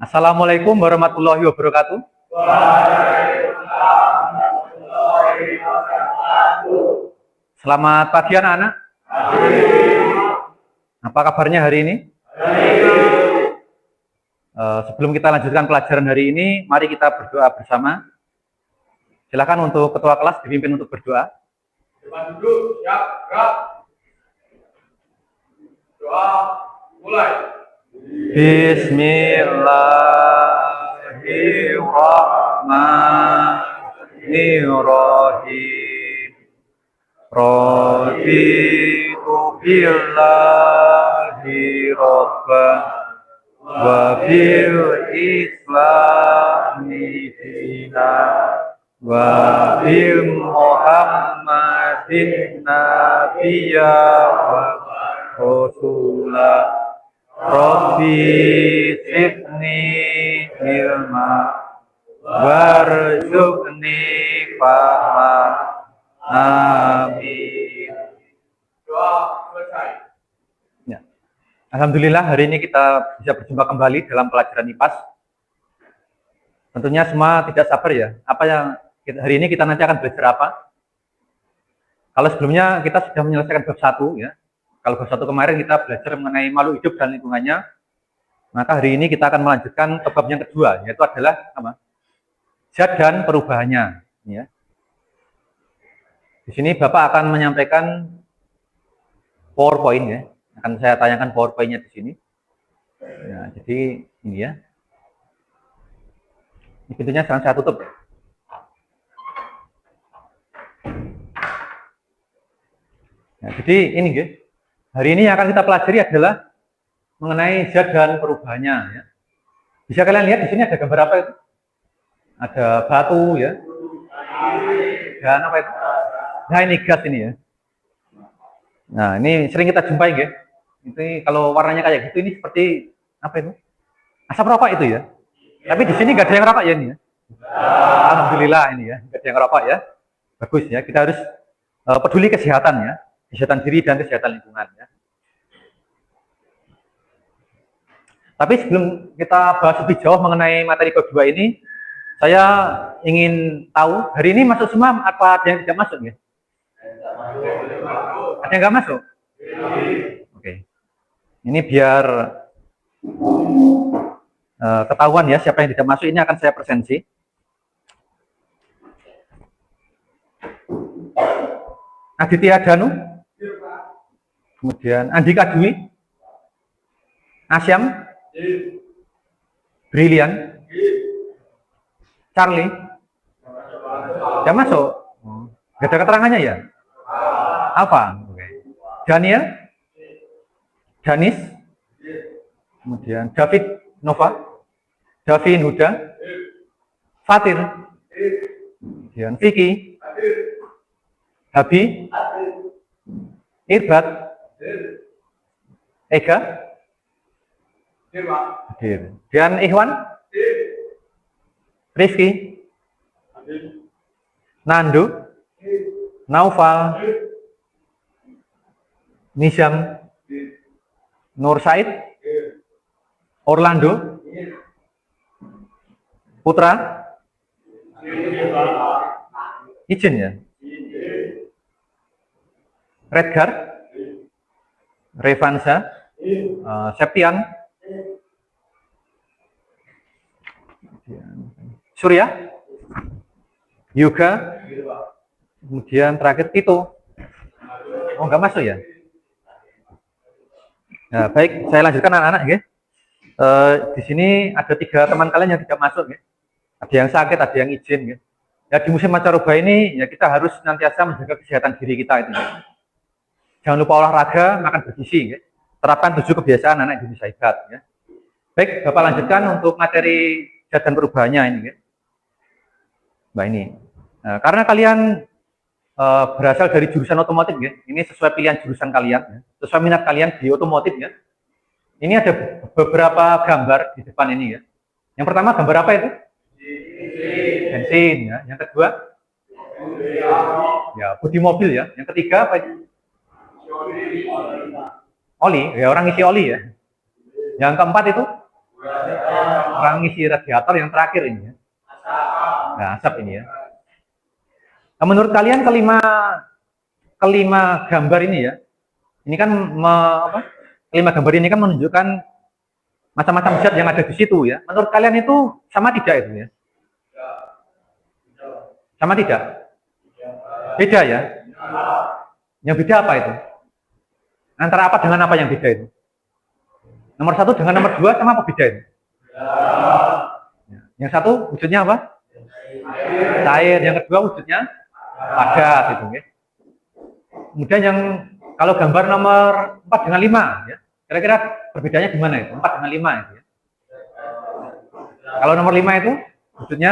Assalamualaikum warahmatullahi wabarakatuh. Selamat pagi anak-anak. Apa kabarnya hari ini? Sebelum kita lanjutkan pelajaran hari ini, mari kita berdoa bersama. Silakan untuk ketua kelas dipimpin untuk berdoa. Duduk, siap, gerak. Doa, mulai. Bismillahirrahmanirrahim. Raditu billahi rabban wa bil islami dinan wa bil muhammadin nabiyya wa rasulah. Rabbi zidni ilma warzuqni fahma. Amin. Doa selesai. Ya. Alhamdulillah hari ini kita bisa berjumpa kembali dalam pelajaran IPAS. Tentunya semua tidak sabar ya. Apa yang hari ini kita nanti akan belajar apa? Kalau sebelumnya kita sudah menyelesaikan bab 1 ya. Kalau bab 1 kemarin kita belajar mengenai makhluk hidup dan lingkungannya, maka hari ini kita akan melanjutkan ke bab yang kedua, yaitu adalah apa? Zat dan perubahannya. Ya. Di sini Bapak akan menyampaikan PowerPoint ya. Akan saya tanyakan PowerPoint-nya di sini. Ya, jadi ini ya. Ini pintunya sekarang saya tutup. Ya, jadi ini ya. Hari ini yang akan kita pelajari adalah mengenai zat dan perubahannya. Ya. Bisa kalian lihat di sini ada gambar apa itu? Ada batu ya. Dan apa itu? Nah ini gas ini ya. Nah ini sering kita jumpai ya. Itu kalau warnanya kayak gitu ini seperti apa itu? Asap rokok itu ya. Tapi di sini nggak ada yang rokok ya ini ya. Alhamdulillah ini ya, nggak ada yang rokok ya. Bagus ya. Kita harus peduli kesehatan ya. Kesehatan diri dan kesehatan lingkungan ya. Tapi sebelum kita bahas lebih jauh mengenai materi bab 2 ini, saya ingin tahu hari ini masuk semua apa ada yang tidak masuk ya? Ada yang nggak masuk? Oke. Ini biar ketahuan ya siapa yang tidak masuk, ini akan saya presensi. Aditya Danu. Kemudian Andika Dwi, Asyam, Brilian, Charlie, tidak masuk. Gak ada keterangannya ya? Apa? Okay. Daniel, Danis, kemudian David Nova, Davin Huda, Fatir, kemudian Vicky, Habi, Irbat, Ega, dan Ikhwan, Rifki, Nando, Naufal, Nizam, Nur Said, Orlando, Putra, Ijen ya, Redgar, Revansa, Septian, Surya, Yoga, kemudian terakhir Tito. Oh, nggak masuk ya? Nah, baik, saya lanjutkan anak-anak ya. Di sini ada 3 teman kalian yang tidak masuk ya. Ada yang sakit, ada yang izin ya. Ya di musim mancaroba ini ya kita harus senantiasa menjaga kesehatan diri kita itu. Ya. Jangan lupa olahraga, makan bergizi ya. Terapkan 7 kebiasaan anak Indonesia hebat ya. Baik, Bapak lanjutkan untuk materi zat dan perubahannya ini ya. Nah ini. Nah, karena kalian berasal dari jurusan otomotif ya. Ini sesuai pilihan jurusan kalian ya. Sesuai minat kalian di otomotif ya. Ini ada beberapa gambar di depan ini ya. Yang pertama gambar apa itu? Bensin ya. Yang kedua? Ya, bodi mobil ya. Yang ketiga apa itu? Oli, ya orang isi oli ya. Yang keempat itu? orang ngisi radiator yang terakhir ini ya. Nah, asap ini ya. Nah, menurut kalian kelima gambar ini ya, ini kan kelima gambar ini kan menunjukkan macam-macam zat yang ada di situ ya. Menurut kalian itu sama tidak itu ya? Sama tidak? Beda ya? Yang beda apa itu? Antara apa dengan apa yang beda itu? Nomor satu dengan nomor dua sama apa beda itu? Yang satu wujudnya apa? Cair. Yang kedua wujudnya padat itu ya. Kemudian yang kalau gambar nomor 4 dengan 5 ya. Kira-kira perbedaannya di mana itu? 4 dengan 5 itu ya. Kalau nomor 5 itu wujudnya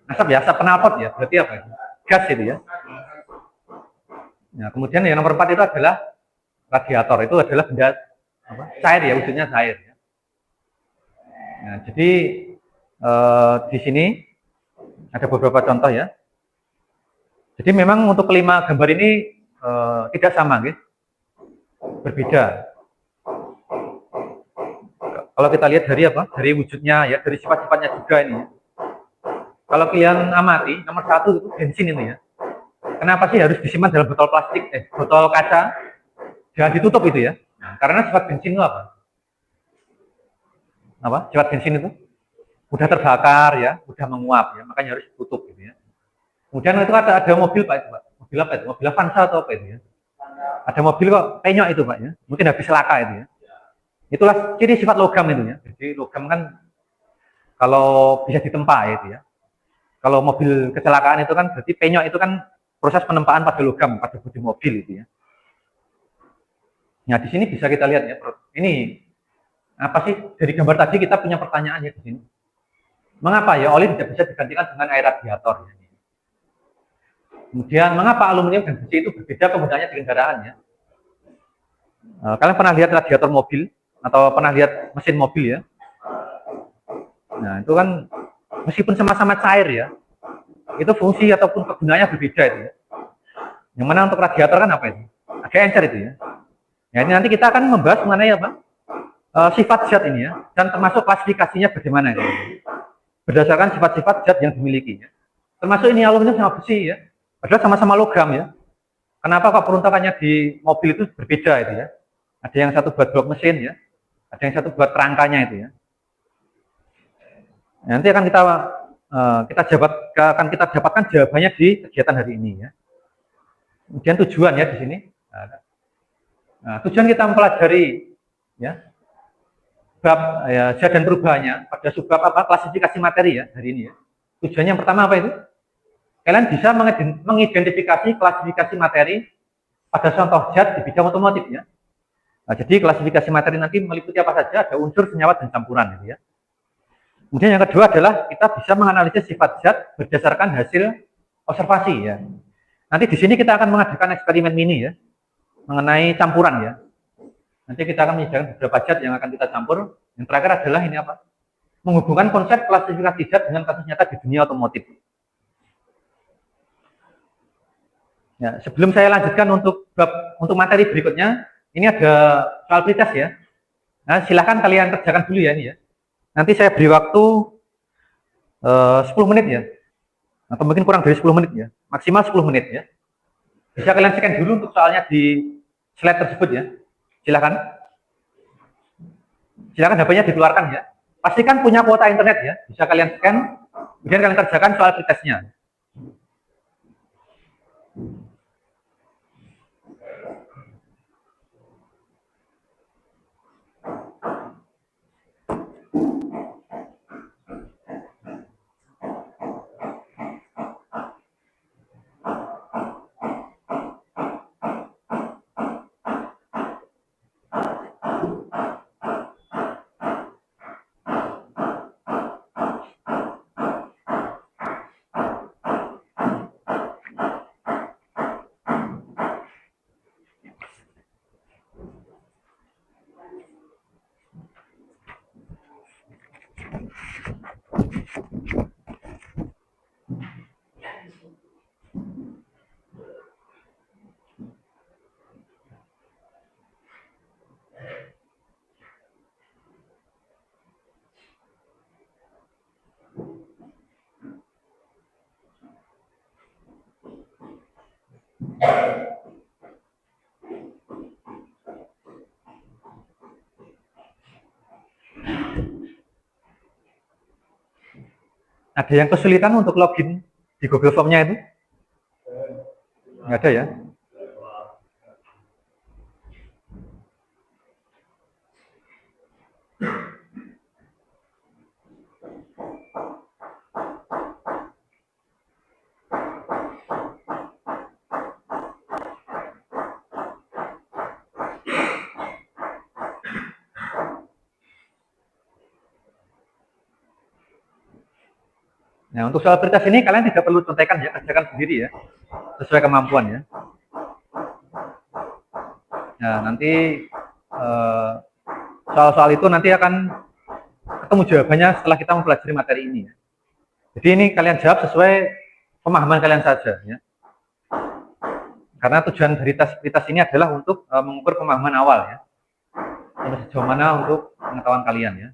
asap ya, asap knalpot ya. Berarti apa itu? Gas itu ya. Nah, kemudian yang nomor 4 itu adalah radiator. Itu adalah benda cair ya, wujudnya cair ya. Nah, jadi di sini ada beberapa contoh ya. Jadi memang untuk kelima gambar ini tidak sama, gitu. Berbeda. Kalau kita lihat dari apa? Dari wujudnya ya, dari sifat-sifatnya juga ini. Ya. Kalau kalian amati, nomor satu itu bensin ini ya. Kenapa sih harus disimpan dalam botol plastik, botol kaca? Jangan ditutup itu ya. Nah, karena sifat bensin itu apa? Apa? Sifat bensin itu mudah terbakar ya, mudah menguap ya, makanya harus ditutup gitu ya. Kemudian itu ada mobil Pak itu Pak. Mobil apa itu? Mobil Avanza atau apa itu ya? Ada mobil kok penyok itu Pak ya. Mungkin habis celaka itu ya. Itulah ciri sifat logam itu ya. Jadi logam kan kalau bisa ditempa itu ya. Kalau mobil kecelakaan itu kan berarti penyok itu kan proses penempaan pada logam, pada bodi mobil itu ya. Nah, di sini bisa kita lihat ya. Ini apa sih dari gambar tadi kita punya pertanyaan ya di sini. Mengapa ya oli tidak bisa digantikan dengan air radiator ya? Kemudian mengapa aluminium dan besi itu berbeda kemudahannya di kendaraan ya? Kalian pernah lihat radiator mobil atau pernah lihat mesin mobil ya? Nah, itu kan meskipun sama-sama cair ya, itu fungsi ataupun kegunaannya berbeda itu ya. Yang mana untuk radiator kan apa itu? Agak encer itu ya. Ya, ini nanti kita akan membahas mengenai apa? Sifat zat ini ya, dan termasuk klasifikasinya bagaimana ya. Berdasarkan sifat-sifat zat yang dimiliki ya. Termasuk ini aluminium sama besi ya. Padahal sama-sama logam ya. Kenapa kok peruntukannya di mobil itu berbeda itu ya? Ada yang satu buat blok mesin ya, ada yang satu buat kerangkanya itu ya. Nanti akan kita dapatkan jawabannya di kegiatan hari ini ya. Kemudian tujuan ya di sini. Nah, tujuan kita mempelajari ya bab ya, zat dan perubahannya pada subbab apa klasifikasi materi ya hari ini ya. Tujuannya yang pertama apa itu? Kalian bisa mengidentifikasi klasifikasi materi pada contoh zat di bidang otomotif ya. Nah, jadi klasifikasi materi nanti meliputi apa saja, ada unsur, senyawa, dan campuran gitu ya. Kemudian yang kedua adalah kita bisa menganalisis sifat zat berdasarkan hasil observasi ya. Nanti di sini kita akan mengadakan eksperimen mini ya mengenai campuran ya. Nanti kita akan menyediakan beberapa zat yang akan kita campur. Yang terakhir adalah ini apa? Menghubungkan konsep klasifikasi zat dengan kasus nyata di dunia otomotif. Ya, sebelum saya lanjutkan untuk materi berikutnya, ini ada soal pretest ya. Nah, silahkan kalian kerjakan dulu ya ini ya. Nanti saya beri waktu 10 menit ya. Atau mungkin kurang dari 10 menit ya. Maksimal 10 menit ya. Bisa kalian scan dulu untuk soalnya di slide tersebut ya. Silahkan. Silahkan HP-nya dikeluarkan ya. Pastikan punya kuota internet ya. Bisa kalian scan, kemudian kalian kerjakan soal pretestnya. Ada yang kesulitan untuk login di Google Form-nya itu? Nggak ada ya? Nah, untuk soal prioritas ini kalian tidak perlu contekan ya, kerjakan sendiri ya, sesuai kemampuan ya. Nah, nanti soal-soal itu nanti akan ketemu jawabannya setelah kita mempelajari materi ini ya. Jadi ini kalian jawab sesuai pemahaman kalian saja ya. Karena tujuan dari tes prioritas ini adalah untuk mengukur pemahaman awal ya. Sampai sejauh mana untuk pengetahuan kalian ya.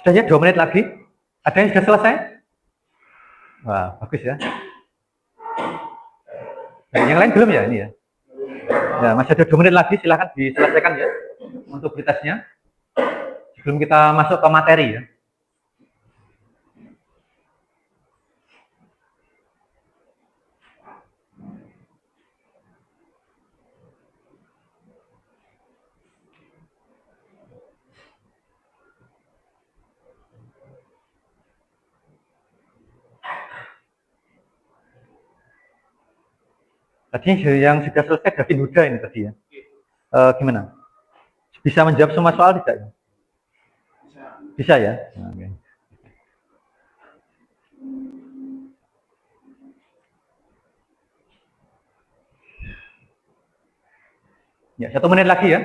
Sudah ya 2 menit lagi. Ada yang sudah selesai? Wah, bagus ya. Nah, yang lain belum ya ini ya? Ya, masih ada 2 menit lagi, silahkan diselesaikan ya untuk prioritasnya. Sebelum kita masuk ke materi ya. Tadi yang sudah selesai Davin Huda ini tadi ya. Gimana? Bisa menjawab semua soal tidak ya? Bisa. Bisa ya? Oke. Ya, 1 menit lagi ya.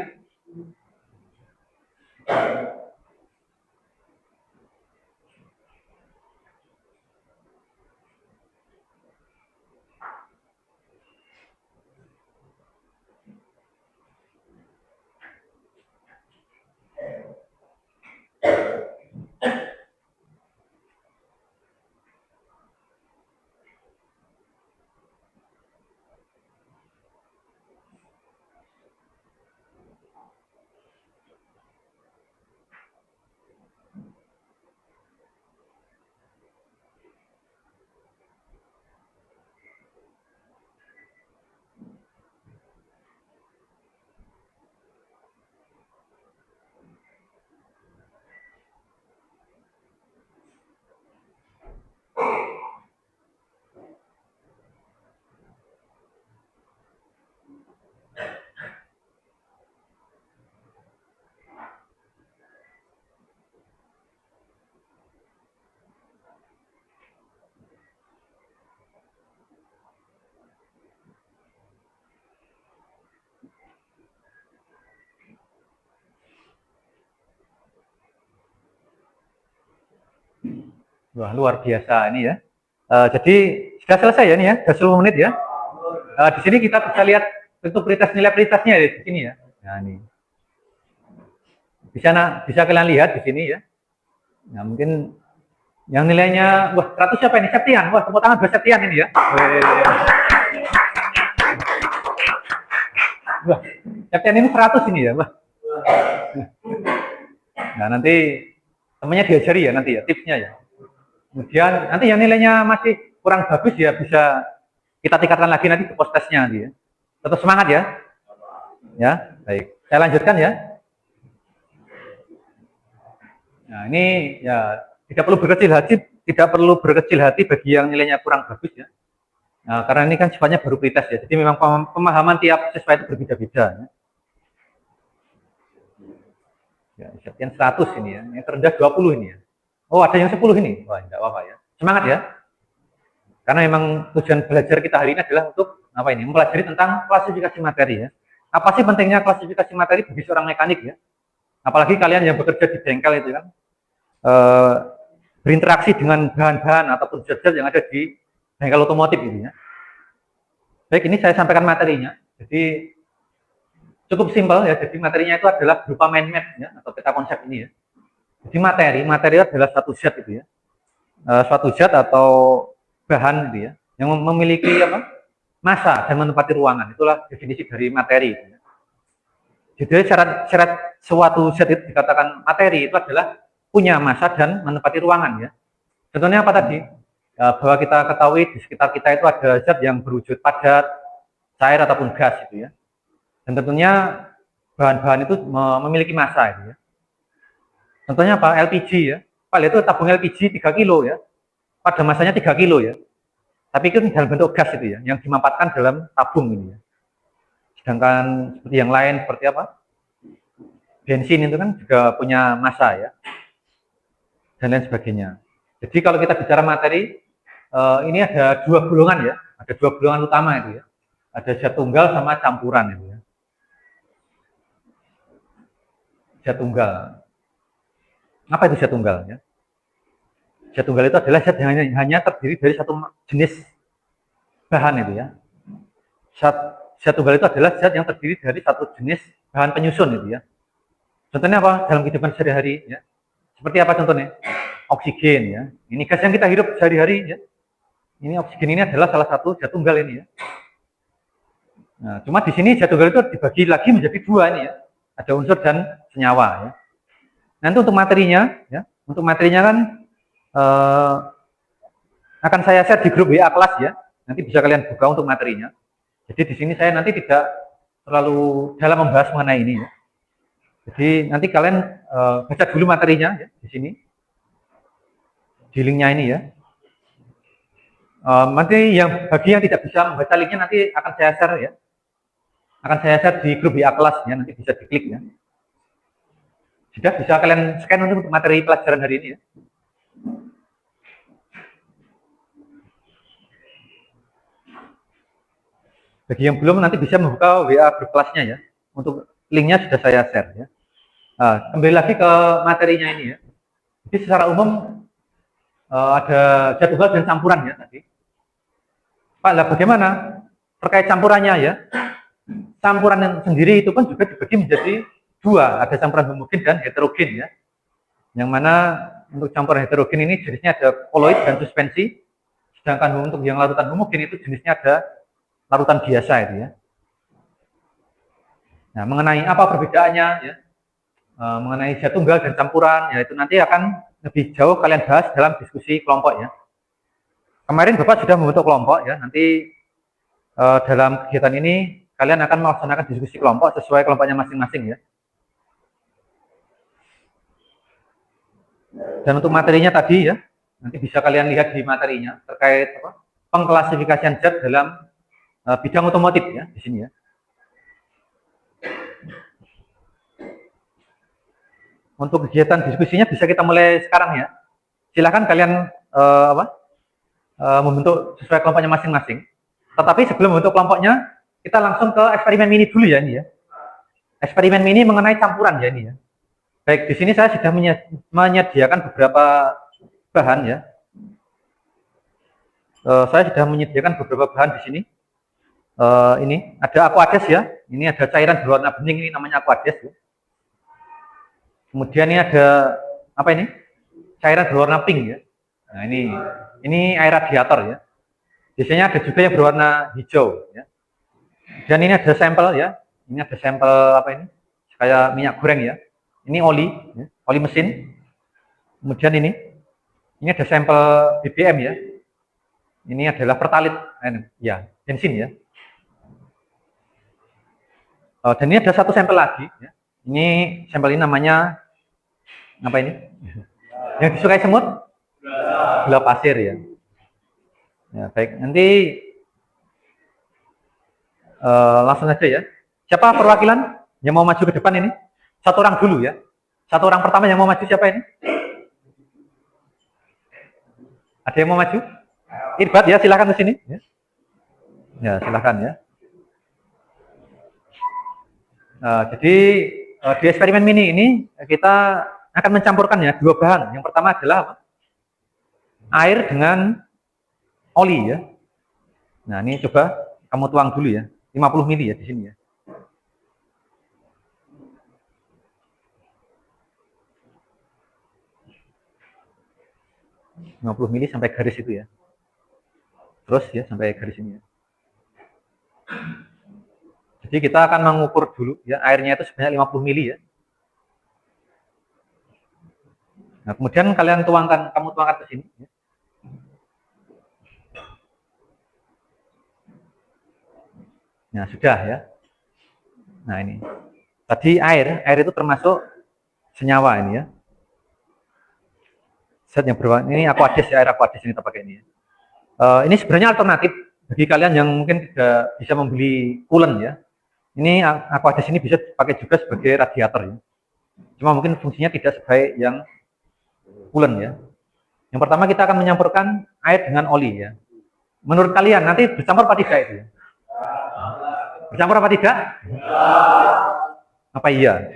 Wah, luar biasa ini ya. Jadi sudah selesai ya ini ya, sudah 10 menit ya. Di sini kita bisa lihat bentuk prioritas nilai prioritasnya ya, di sini ya. Nah, ini. Bisa kalian lihat di sini ya. Nah, mungkin yang nilainya, wah 100 siapa ini? Septian. Wah, tepuk tangan buat Septian ini ya. Wah, Septian ini 100 ini ya, wah. Nah, nanti temannya diajari ya nanti ya, tipsnya ya. Kemudian nanti yang nilainya masih kurang bagus ya bisa kita tingkatkan lagi nanti ke post testnya nanti ya. Tetap semangat ya. Ya, baik. Saya lanjutkan ya. Nah, ini ya tidak perlu berkecil hati bagi yang nilainya kurang bagus ya. Nah, karena ini kan sifatnya baru prioritas ya. Jadi memang pemahaman tiap siswa itu berbeda-beda ya. Ya, sekian 100 ini ya. Yang terendah 20 ini ya. Oh, ada yang 10 ini. Wah, enggak apa-apa ya. Semangat ya. Karena memang tujuan belajar kita hari ini adalah untuk apa ini? Mempelajari tentang klasifikasi materi ya. Apa sih pentingnya klasifikasi materi bagi seorang mekanik ya? Apalagi kalian yang bekerja di bengkel itu kan berinteraksi dengan bahan-bahan ataupun zat-zat yang ada di bengkel otomotif gitu ya. Baik, ini saya sampaikan materinya. Jadi cukup simpel ya. Jadi materinya itu adalah berupa mind map ya atau peta konsep ini ya. Jadi materi adalah suatu zat itu ya. Suatu zat atau bahan gitu ya yang memiliki apa? Massa dan menempati ruangan. Itulah definisi dari materi gitu ya. Jadi syarat suatu zat itu dikatakan materi itu adalah punya massa dan menempati ruangan ya. Contohnya apa tadi? Bahwa kita ketahui di sekitar kita itu ada zat yang berwujud padat, cair ataupun gas gitu ya. Dan tentunya bahan-bahan itu memiliki massa gitu ya. Contohnya apa? LPG ya. Padahal itu tabung LPG 3 kilo ya. Pada masanya 3 kilo ya. Tapi itu dalam bentuk gas itu ya, yang dimampatkan dalam tabung ini ya. Sedangkan seperti yang lain seperti apa? Bensin itu kan juga punya massa ya. Dan lain sebagainya. Jadi kalau kita bicara materi, ini ada 2 golongan ya. Ada 2 golongan utama itu ya. Ada zat tunggal sama campuran itu ya. Zat tunggal. Apa itu zat tunggal ya? Zat tunggal itu adalah zat yang hanya terdiri dari satu jenis bahan itu ya. Zat tunggal itu adalah zat yang terdiri dari satu jenis bahan penyusun itu ya. Contohnya apa? Dalam kehidupan sehari-hari ya. Seperti apa contohnya? Oksigen ya. Ini gas yang kita hidup sehari-hari ya. Ini oksigen ini adalah salah satu zat tunggal ini ya. Nah, cuma di sini zat tunggal itu dibagi lagi menjadi 2 ini ya. Ada unsur dan senyawa ya. Nanti untuk materinya, ya, untuk materinya kan akan saya share di grup WA kelas ya. Nanti bisa kalian buka untuk materinya. Jadi di sini saya nanti tidak terlalu dalam membahas mengenai ini ya. Jadi nanti kalian baca dulu materinya ya di sini, di linknya ini ya. Nanti bagi yang tidak bisa membaca linknya nanti akan saya share ya. Akan saya share di grup WA kelas ya, nanti bisa diklik ya. Sudah bisa kalian scan untuk materi pelajaran hari ini ya. Bagi yang belum nanti bisa membuka WA grup kelasnya ya. Untuk linknya sudah saya share ya. Kembali lagi ke materinya ini ya. Jadi secara umum ada jadwal dan campuran ya tadi. Pak, lah bagaimana terkait campurannya ya? Campuran yang sendiri itu pun juga dibagi menjadi dua, ada campuran homogen dan heterogen ya. Yang mana untuk campuran heterogen ini jenisnya ada koloid dan suspensi, sedangkan untuk yang larutan homogen itu jenisnya ada larutan biasa itu ya. Nah, mengenai apa perbedaannya ya, mengenai zat tunggal dan campuran ya, itu nanti akan lebih jauh kalian bahas dalam diskusi kelompok ya. Kemarin Bapak sudah membentuk kelompok ya, nanti dalam kegiatan ini kalian akan melaksanakan diskusi kelompok sesuai kelompoknya masing-masing ya. Dan untuk materinya tadi ya, nanti bisa kalian lihat di materinya terkait pengklasifikasian zat dalam bidang otomotif ya di sini ya. Untuk kegiatan diskusinya bisa kita mulai sekarang ya. Silahkan kalian membentuk sesuai kelompoknya masing-masing. Tetapi sebelum membentuk kelompoknya, kita langsung ke eksperimen mini dulu ya ini ya. Eksperimen mini mengenai campuran ya ini ya. Baik, di sini saya sudah menyediakan beberapa bahan ya. Saya sudah menyediakan beberapa bahan di sini. Ini ada aquades ya. Ini ada cairan berwarna bening, ini namanya aquades ya. Kemudian ini ada apa ini? Cairan berwarna pink ya. Nah, ini air radiator ya. Biasanya ada juga yang berwarna hijau ya. Dan ini ada sampel ya. Ini ada sampel apa ini? Kayak minyak goreng ya. Ini oli, ya. Oli mesin. Kemudian ini ada sampel BBM ya. Ini adalah pertalit, ya, bensin ya. Dan ini ada satu sampel lagi ya. Ini sampel ini namanya apa ini? Yang disukai semut? Gula pasir ya. Ya, baik. Nanti langsung saja ya. Siapa perwakilan yang mau maju ke depan ini? Satu orang dulu ya. Satu orang pertama yang mau maju siapa ini? Ada yang mau maju? Irbat ya, silakan ke sini. Ya, silakan ya. Jadi di eksperimen mini ini kita akan mencampurkan ya dua bahan. Yang pertama adalah apa? Air dengan oli ya. Nah, ini coba kamu tuang dulu ya. 50 mili ya di sini ya. ...50 mili sampai garis itu ya. Terus ya sampai garis ini ya. Jadi kita akan mengukur dulu ya airnya itu sebanyak 50 mili ya. Nah, kemudian kamu tuangkan ke sini ya. Nah, sudah ya. Nah, ini. Tadi air itu termasuk senyawa ini ya. Zat yang berwarna ini aquades ya, air aquades ini kita pakai ini ya. Ini sebenarnya alternatif bagi kalian yang mungkin tidak bisa membeli coolant ya. Ini aquades ini bisa dipakai juga sebagai radiator ya. Cuma mungkin fungsinya tidak sebaik yang coolant ya. Yang pertama kita akan menyampurkan air dengan oli ya. Menurut kalian nanti bercampur apa tidak itu ya? Bercampur apa tidak? Apa iya?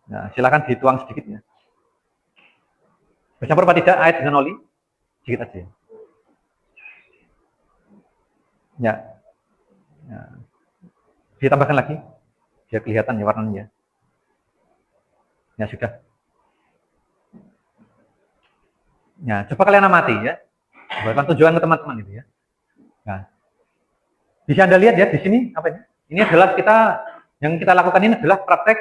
Nah, silakan dituang sedikit ya. Bercampur apa tidak air dengan oli? Sedikit aja. Ya. Ya. Ditambahkan lagi biar kelihatan ya warnanya. Ya sudah. Ya, coba kalian amati ya. Buatkan tujuan ke teman-teman itu ya. Nah, bisa Anda lihat ya di sini apa ini? Ini adalah yang kita lakukan ini adalah praktek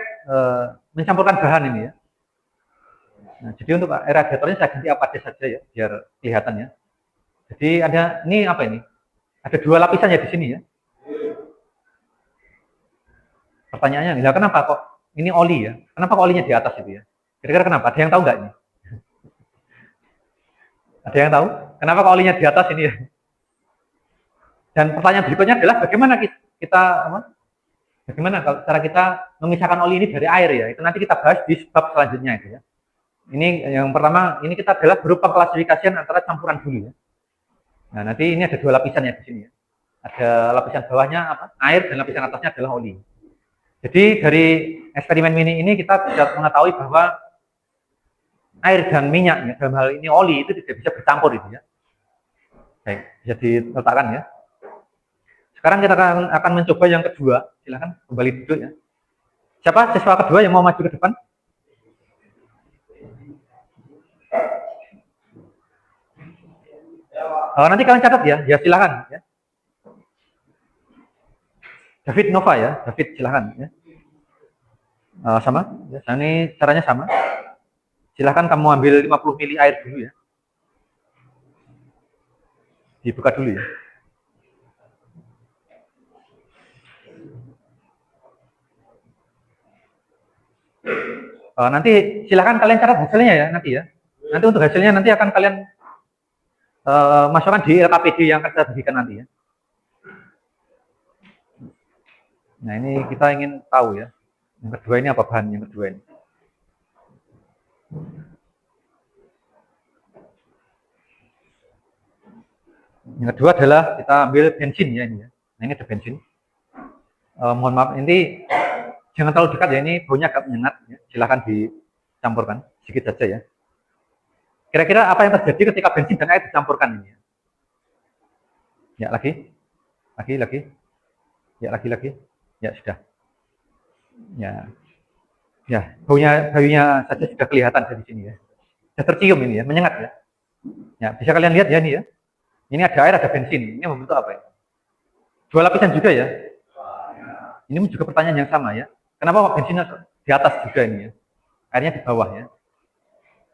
mencampurkan bahan ini ya. Nah, jadi untuk air radiatornya saya ganti aquades saja ya, biar kelihatan ya. Jadi ada ini apa ini? Ada dua lapisan ya di sini ya. Pertanyaannya, kenapa kok ini oli ya? Kenapa kok olinya di atas itu ya? Kira-kira kenapa? Ada yang tahu nggak ini? Ada yang tahu? Kenapa kok olinya di atas ini ya? Dan pertanyaan berikutnya adalah bagaimana kalau cara kita memisahkan oli ini dari air ya. Itu nanti kita bahas di bab selanjutnya itu ya. Ini yang pertama, ini kita adalah berupa klasifikasian antara campuran dulu ya. Nah, nanti ini ada dua lapisan ya di sini ya. Ada lapisan bawahnya air, dan lapisan atasnya adalah oli. Jadi dari eksperimen ini kita bisa mengetahui bahwa air dan minyak ya, dalam hal ini oli itu tidak bisa bercampur itu ya. Baik, bisa diletakkan ya. Sekarang kita akan mencoba yang kedua. Silakan kembali duduk ya. Siapa siswa kedua yang mau maju ke depan? Nanti kalian catat ya. Ya silakan ya. David Nova ya. David silakan ya. Sama. Ya, ini caranya sama. Silakan kamu ambil 50 ml air dulu ya. Dibuka dulu ya. Nanti silakan kalian catat hasilnya ya nanti ya. Nanti untuk hasilnya nanti akan kalian masukkan di LKPD yang akan saya bagikan nanti ya. Nah ini kita ingin tahu ya. Yang kedua ini apa bahan yang kedua ini? Yang kedua adalah kita ambil bensin ya ini ya. Nah ini ada bensin. Mohon maaf ini jangan terlalu dekat ya, ini baunya agak menyengat ya. Silahkan dicampurkan sedikit saja ya. Kira-kira apa yang terjadi ketika bensin dan air dicampurkan ini ya? Ya lagi. Ya lagi. Ya sudah. Ya baunya saja sudah kelihatan dari sini ya. Sudah tercium ini ya, menyengat ya. Ya bisa kalian lihat ya ini ya. Ini ada air, ada bensin. Ini membentuk apa ya? Dua lapisan juga ya. Ini juga pertanyaan yang sama ya. Kenapa bensinnya di atas juga ini ya? Airnya di bawah ya.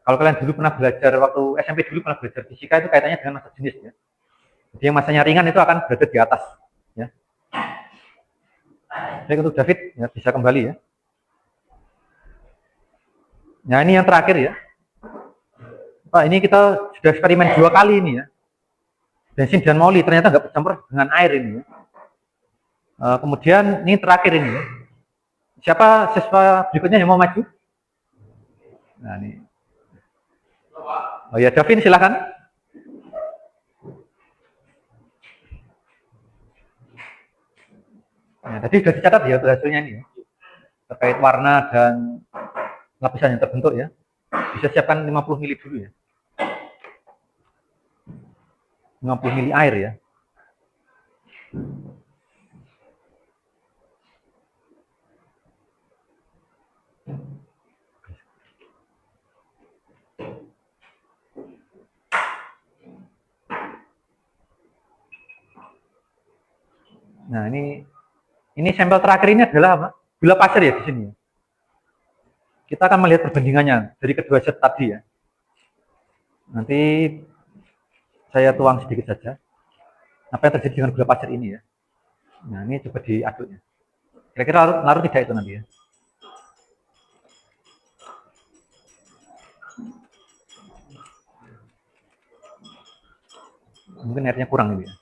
Kalau kalian dulu pernah belajar, waktu SMP dulu pernah belajar fisika, itu kaitannya dengan massa jenis ya. Jadi yang masanya ringan itu akan berada di atas ya. Baik, untuk David ya, bisa kembali ya. Nah ini yang terakhir ya. Pak, ini kita sudah eksperimen 2 kali ini ya. Bensin dan oli ternyata nggak bercampur dengan air ini ya. Kemudian ini terakhir ini ya. Siapa siswa berikutnya yang mau maju? Nah ini. Oh ya, Davin silakan. Nah, tadi sudah dicatat ya untuk hasilnya ini ya. Terkait warna dan lapisan yang terbentuk ya. Bisa siapkan 50 ml dulu ya. 50 ml air ya. Nah, ini sampel terakhir ini adalah apa? Gula pasir ya di sini. Kita akan melihat perbandingannya dari kedua set tadi ya. Nanti saya tuang sedikit saja. Apa yang terjadi dengan gula pasir ini ya. Nah, ini coba diaduk ya. Kira-kira larut tidak itu nanti ya. Mungkin airnya kurang ini ya.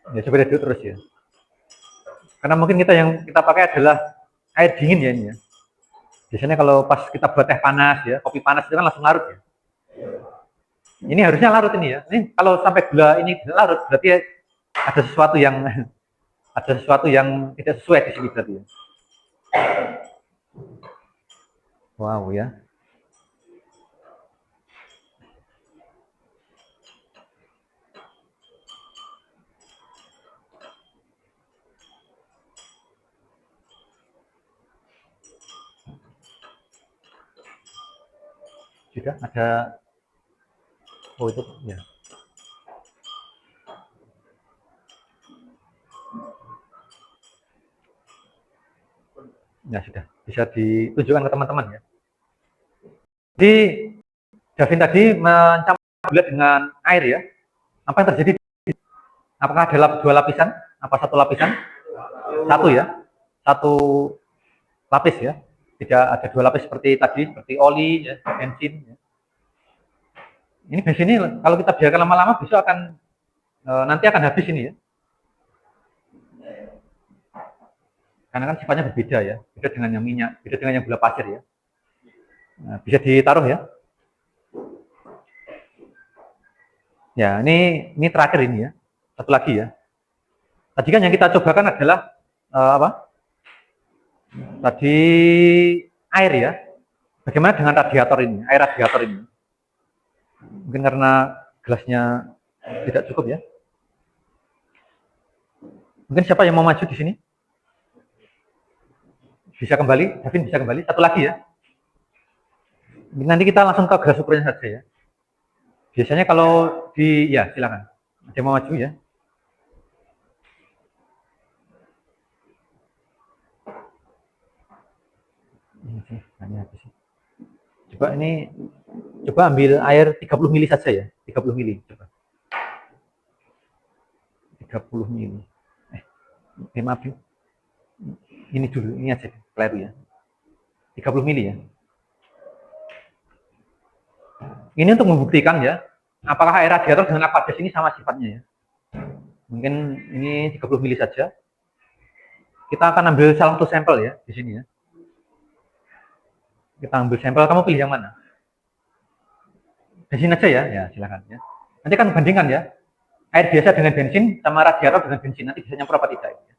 Ya coba diaduk terus ya. Karena mungkin yang kita pakai adalah air dingin ya ini ya. Biasanya kalau pas kita buat teh panas ya, kopi panas itu kan langsung larut ya. Ini harusnya larut ini ya. Ini kalau sampai gula ini larut berarti ada sesuatu yang tidak sesuai di sini berarti ya. Wow ya. Sudah ada, oh itu ya. Ya sudah, bisa ditunjukkan ke teman-teman ya. Jadi Davin tadi mencampur gula dengan air ya. Apa yang terjadi? Apakah ada dua lapisan? Apa satu lapisan? Satu ya. Satu lapis ya. Tidak ada dua lapis seperti tadi, seperti oli, ya, bensin. Ya. Ini bensin ini kalau kita biarkan lama-lama besok akan nanti akan habis ini ya. Karena kan sifatnya berbeda ya, beda dengan yang minyak, beda dengan yang gula pasir ya. Nah, bisa ditaruh ya. Ya, ini terakhir ini ya. Satu lagi ya. Tadi kan yang kita cobakan adalah apa? Tadi air ya. Bagaimana dengan radiator ini? Air radiator ini. Mungkin karena gelasnya tidak cukup ya. Mungkin siapa yang mau maju di sini? Bisa kembali, Davin bisa kembali. Satu lagi ya. Nanti kita langsung ke gelas ukurannya saja ya. Biasanya kalau ya silakan. Ada yang mau maju ya. Ini sih, habis. Coba ambil air 30 mili saja ya. 30 mili, coba. 30 mili. Maaf ya. Ini dulu, ini aja, keliru ya. 30 mili ya. Ini untuk membuktikan ya, apakah air radiator dengan aqueous ini sama sifatnya ya. Mungkin ini 30 mili saja. Kita akan ambil salah satu sampel ya di sini ya. Kita ambil sampel, kamu pilih yang mana? Bensin aja ya, ya silakan ya. Nanti kan bandingkan ya, air biasa dengan bensin sama radiator dengan bensin, nanti bisa nyampur apa tidak. Ya.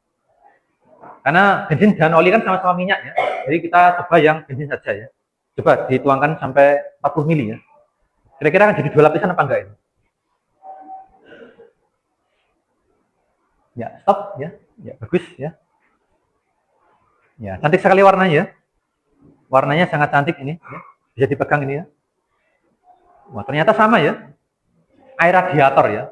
Karena bensin dan oli kan sama-sama minyak ya, jadi kita coba yang bensin saja ya. Coba dituangkan sampai 40 mili ya. Kira-kira akan jadi dua lapisan apa enggak ini? Ya, stop ya. Ya, bagus ya. Ya, cantik sekali warnanya ya. Warnanya sangat cantik ini ya. Bisa dipegang ini ya. Wah, ternyata sama ya. Air radiator ya.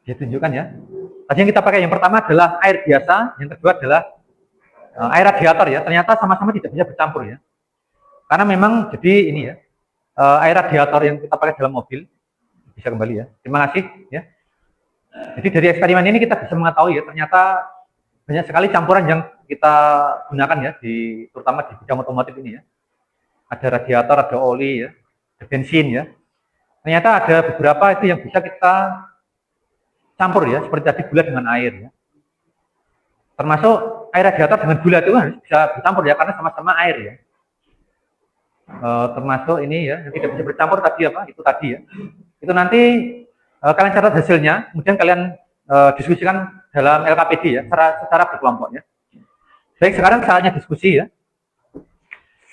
Bisa tunjukkan ya. Tadi yang kita pakai yang pertama adalah air biasa, yang kedua adalah air radiator ya. Ternyata sama-sama tidak bisa bercampur ya. Karena memang jadi ini ya, air radiator yang kita pakai dalam mobil bisa kembali ya. Terima kasih ya. Jadi dari eksperimen ini kita bisa mengetahui ya, ternyata banyak sekali campuran yang kita gunakan ya, terutama di bidang otomotif ini ya. Ada radiator, ada oli ya, ada bensin ya. Ternyata ada beberapa itu yang bisa kita campur ya, seperti tadi gula dengan air ya. Termasuk air radiator dengan gula itu harus bisa bercampur ya, karena sama-sama air ya. Termasuk ini ya, yang tidak bisa bercampur tadi apa? Itu tadi ya. Itu nanti kalian catat hasilnya, kemudian kalian diskusikan dalam LKPD ya, secara berkelompok ya. Baik, sekarang saatnya diskusi ya.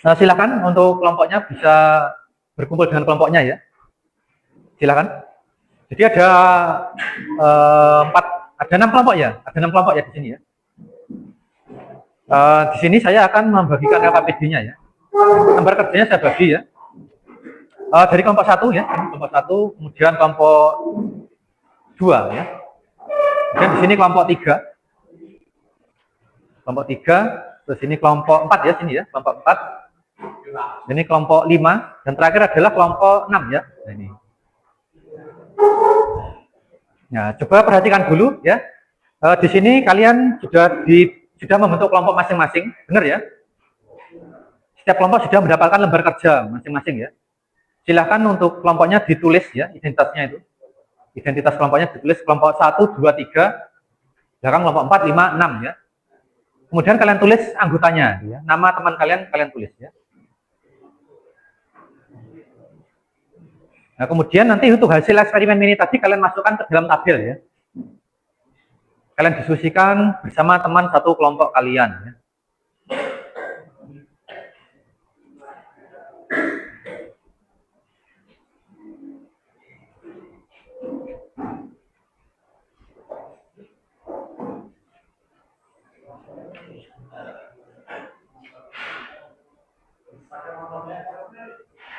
Silakan untuk kelompoknya bisa berkumpul dengan kelompoknya ya. Silakan. Jadi ada 6 kelompok ya, ada 6 kelompok ya di sini ya. Di sini saya akan membagikan LKPD-nya ya. Lembar kerjanya saya bagi ya. Dari kelompok 1 ya, kelompok 1, kemudian kelompok 2 ya. Dan di sini kelompok 3. Kelompok 3, terus ini kelompok 4 ya, sini ya, kelompok 4. Ini kelompok 5 dan terakhir adalah kelompok 6 ya. Nah, ini. Nah, coba perhatikan dulu ya. Di sini kalian sudah membentuk kelompok masing-masing, benar ya? Setiap kelompok sudah mendapatkan lembar kerja masing-masing ya. Silahkan untuk kelompoknya ditulis ya, identitasnya itu. Identitas kelompoknya ditulis kelompok 1, 2, 3, belakang kelompok 4, 5, 6 ya. Kemudian kalian tulis anggotanya ya. Nama teman kalian tulis ya. Nah, kemudian nanti untuk hasil eksperimen ini tadi kalian masukkan ke dalam tabel ya. Kalian diskusikan bersama teman satu kelompok kalian ya.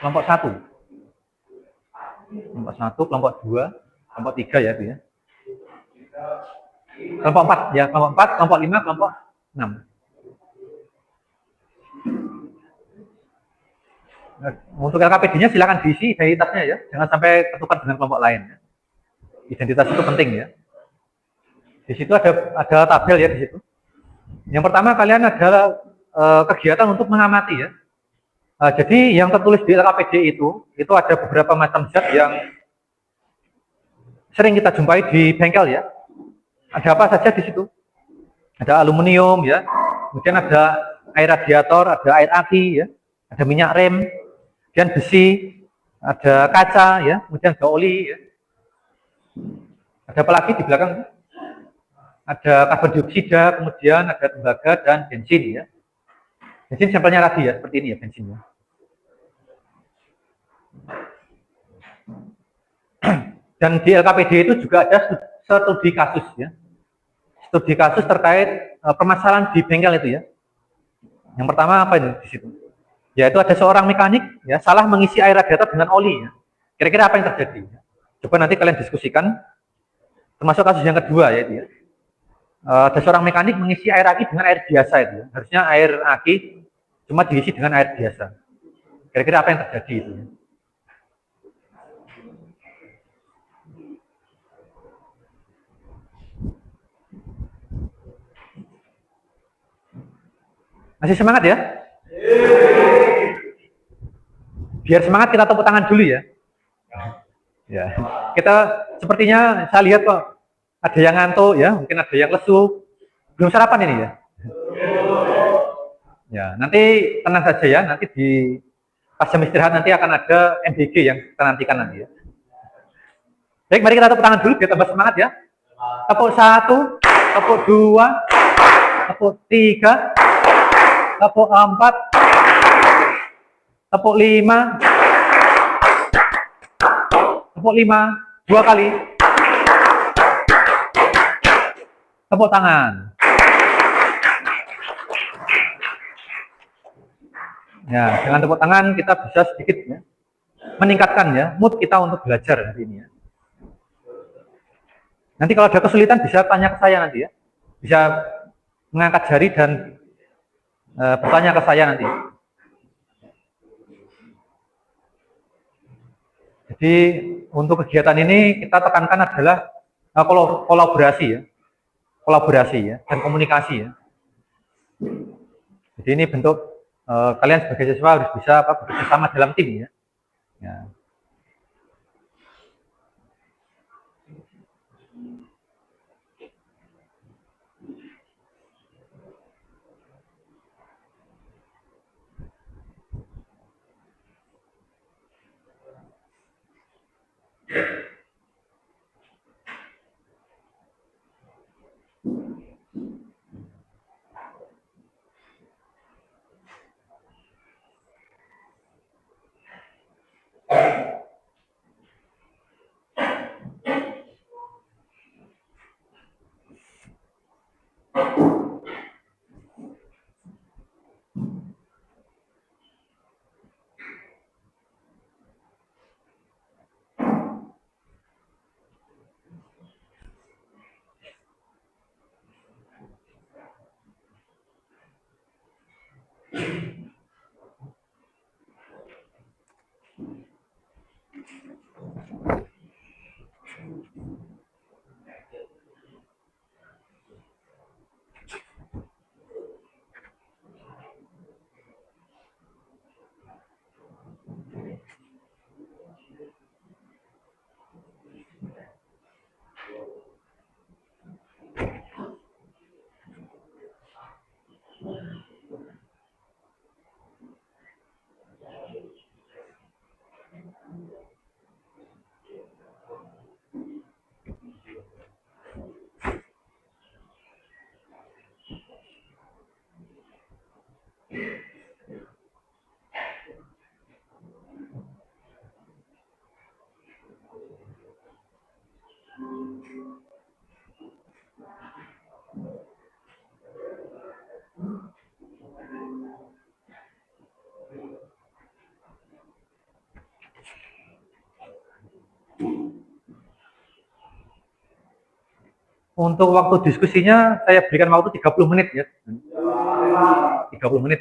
Kelompok 1. Kelompok 1, kelompok 2, kelompok 3 ya itu ya. Kelompok 4 ya, kelompok 4, kelompok 5, kelompok 6. Untuk LKPD-nya silakan diisi identitasnya ya, jangan sampai tertukar dengan kelompok lain. Ya. Identitas itu penting ya. Di situ ada tabel ya di situ. Yang pertama kalian ada kegiatan untuk mengamati ya. Jadi yang tertulis di LKPD itu ada beberapa macam zat yang sering kita jumpai di bengkel ya. Ada apa saja di situ? Ada aluminium ya, kemudian ada air radiator, ada air aki ya, ada minyak rem, kemudian besi, ada kaca ya, kemudian ada oli ya. Ada apa lagi di belakang? Ada karbon dioksida, kemudian ada tembaga dan bensin ya. Bensin sampelnya tadi ya, seperti ini ya bensinnya. Dan di LKPD itu juga ada studi kasus ya. Studi kasus terkait permasalahan di bengkel itu ya. Yang pertama apa ini di situ? Yaitu ada seorang mekanik ya salah mengisi air radiator dengan oli ya. Kira-kira apa yang terjadi? Coba nanti kalian diskusikan. Termasuk kasus yang kedua yaitu ya. Ada seorang mekanik mengisi air aki dengan air biasa itu ya. Harusnya air aki cuma diisi dengan air biasa. Kira-kira apa yang terjadi itu ya? Masih semangat ya? Biar semangat kita tepuk tangan dulu ya. Ya, kita sepertinya saya lihat kok ada yang ngantuk ya, mungkin ada yang lesu. Belum sarapan ini ya? Ya, nanti tenang saja ya, nanti di pas jam istirahat nanti akan ada MBG yang kita nantikan nanti ya. Baik, mari kita tepuk tangan dulu biar tambah semangat ya. Tepuk 1, tepuk 2, tepuk 3, tepuk 4, tepuk 5, tepuk 5, 2 kali. Tepuk tangan. Ya, dengan tepuk tangan kita bisa sedikit ya, meningkatkan ya mood kita untuk belajar hari ini ya. Nanti kalau ada kesulitan bisa tanya ke saya nanti ya. Bisa mengangkat jari dan bertanya ke saya nanti. Jadi untuk kegiatan ini kita tekankan adalah kolaborasi ya. Kolaborasi ya dan komunikasi ya. Jadi ini bentuk kalian sebagai siswa harus bisa bekerja sama dalam tim ya. Ya. Untuk waktu diskusinya saya berikan waktu 30 menit ya. 30 menit.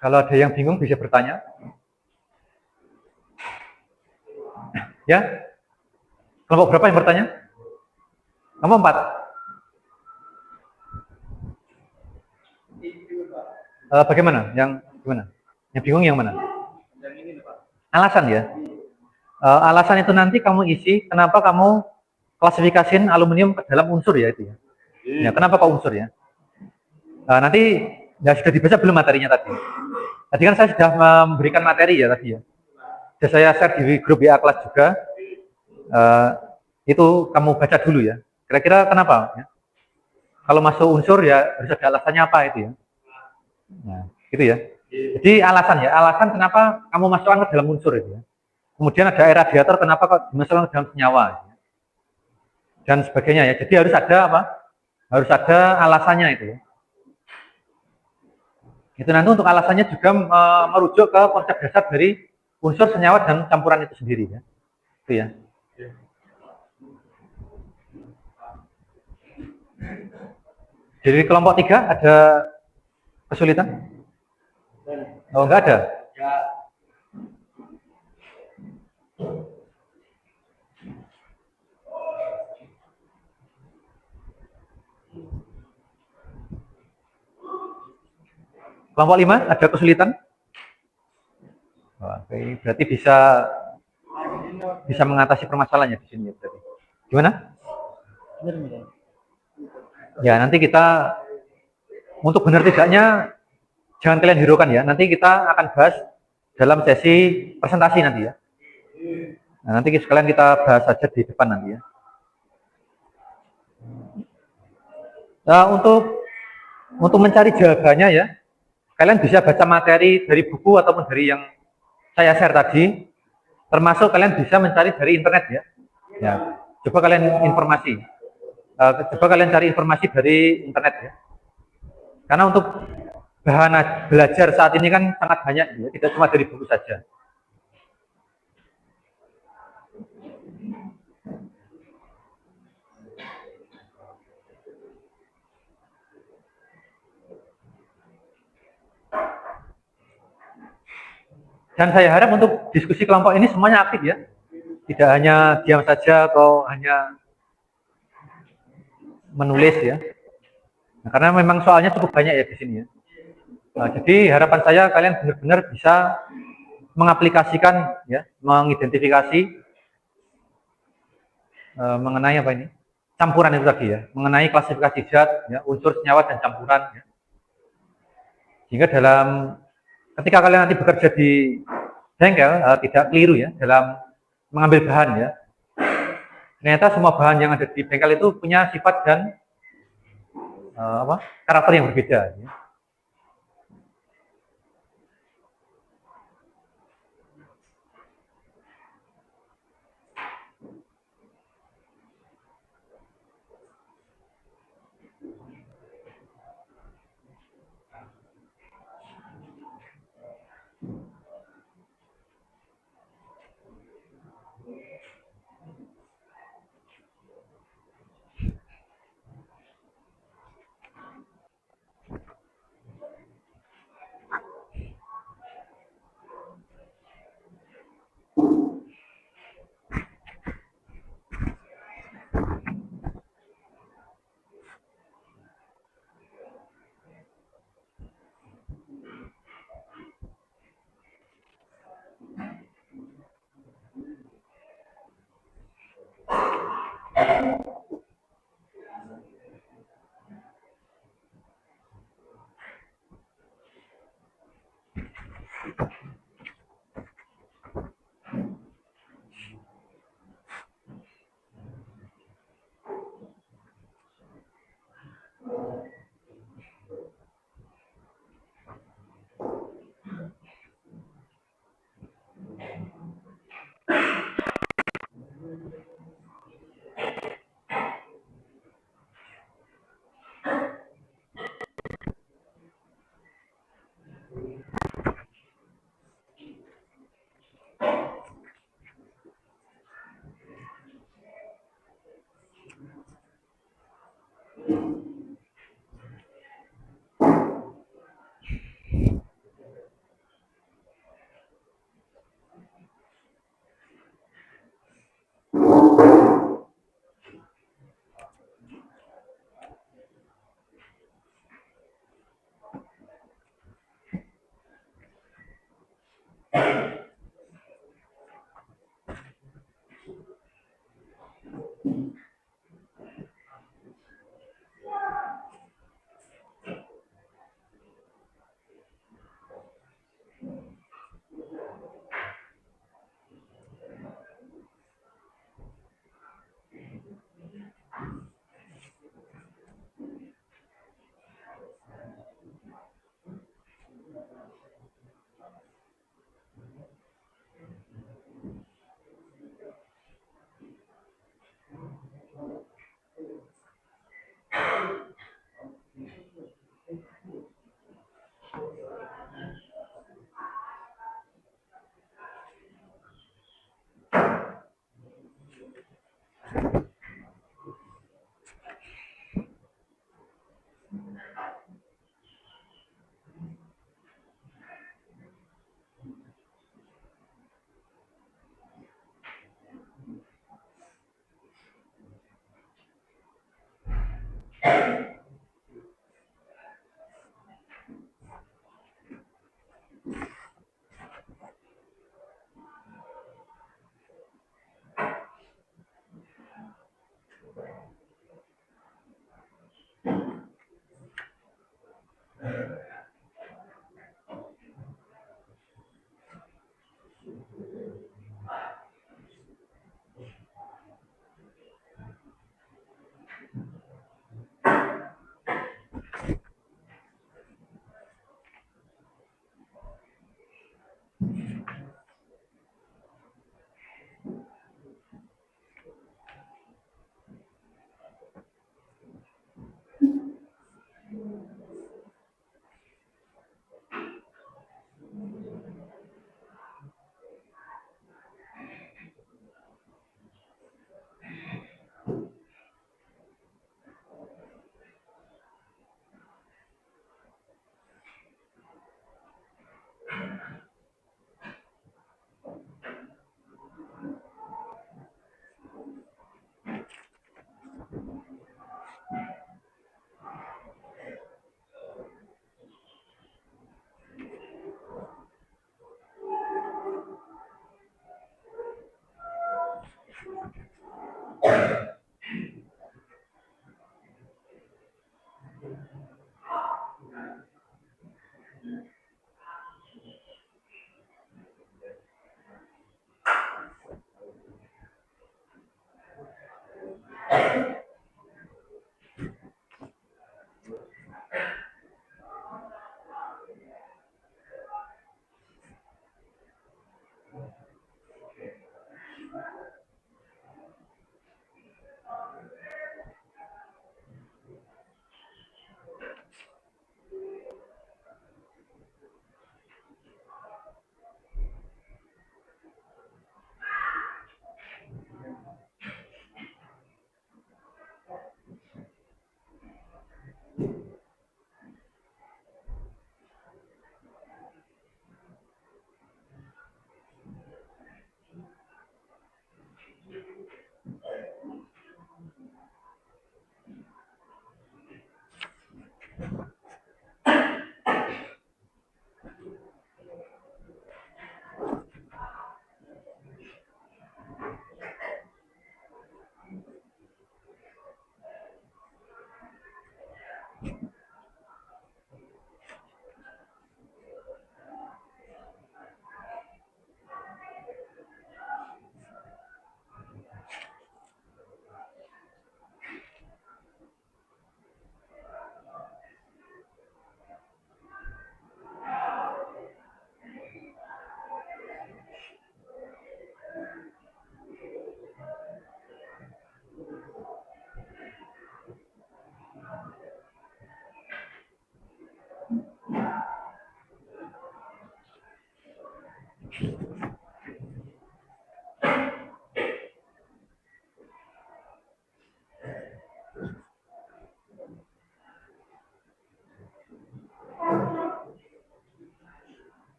Kalau ada yang bingung bisa bertanya. Ya, kelompok berapa yang bertanya? Kamu 4. Bagaimana? Yang gimana? Yang bingung yang mana? Yang ini, Pak. Alasan ya. Alasan itu nanti kamu isi kenapa kamu klasifikasiin aluminium ke dalam unsur ya itu ya. Ya, kenapa kok unsur ya? Nanti ya sudah dibaca belum materinya tadi? Tadi kan saya sudah memberikan materi ya tadi ya. Sudah saya share di grup WA kelas juga. Itu kamu baca dulu ya. Kira-kira kenapa? Ya? Kalau masuk unsur ya harus ada alasannya apa itu ya. Nah, gitu ya. Jadi alasan ya, alasan kenapa kamu masukkan ke dalam unsur itu ya. Kemudian ada radiator, kenapa kok dimasukkan ke dalam senyawa ya. Dan sebagainya ya. Jadi harus ada apa? Harus ada alasannya itu ya. Itu nanti untuk alasannya juga merujuk ke konsep dasar dari unsur, senyawa, dan campuran itu sendiri ya. Itu ya. Jadi kelompok 3 ada kesulitan? Oh, enggak ada? Ya. Kelompok 5 ada kesulitan? Wah, berarti bisa mengatasi permasalahannya di sini ya berarti. Gimana? Ya, nanti kita untuk benar tidaknya jangan kalian hiraukan ya. Nanti kita akan bahas dalam sesi presentasi nanti ya. Nah, nanti sekalian kita bahas saja di depan nanti ya. Nah, untuk mencari jawabannya ya, kalian bisa baca materi dari buku ataupun dari yang saya share tadi, termasuk kalian bisa mencari dari internet ya. Ya, coba kalian coba kalian cari informasi dari internet ya. Karena untuk bahan belajar saat ini kan sangat banyak ya, tidak cuma dari buku saja. Dan saya harap untuk diskusi kelompok ini semuanya aktif ya. Tidak hanya diam saja atau hanya menulis ya. Nah, karena memang soalnya cukup banyak ya di sini ya. Nah, jadi harapan saya kalian benar-benar bisa mengaplikasikan ya, mengidentifikasi mengenai apa ini? Campuran itu tadi ya, mengenai klasifikasi zat, ya, unsur, senyawa, dan campuran ya. Sehingga ketika kalian nanti bekerja di bengkel tidak keliru ya dalam mengambil bahan ya. Ternyata semua bahan yang ada di bengkel itu punya sifat dan karakter yang berbeda ya.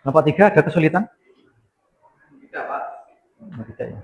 Kelompok 3 ada kesulitan? Tidak, Pak. Oh, tidak ya.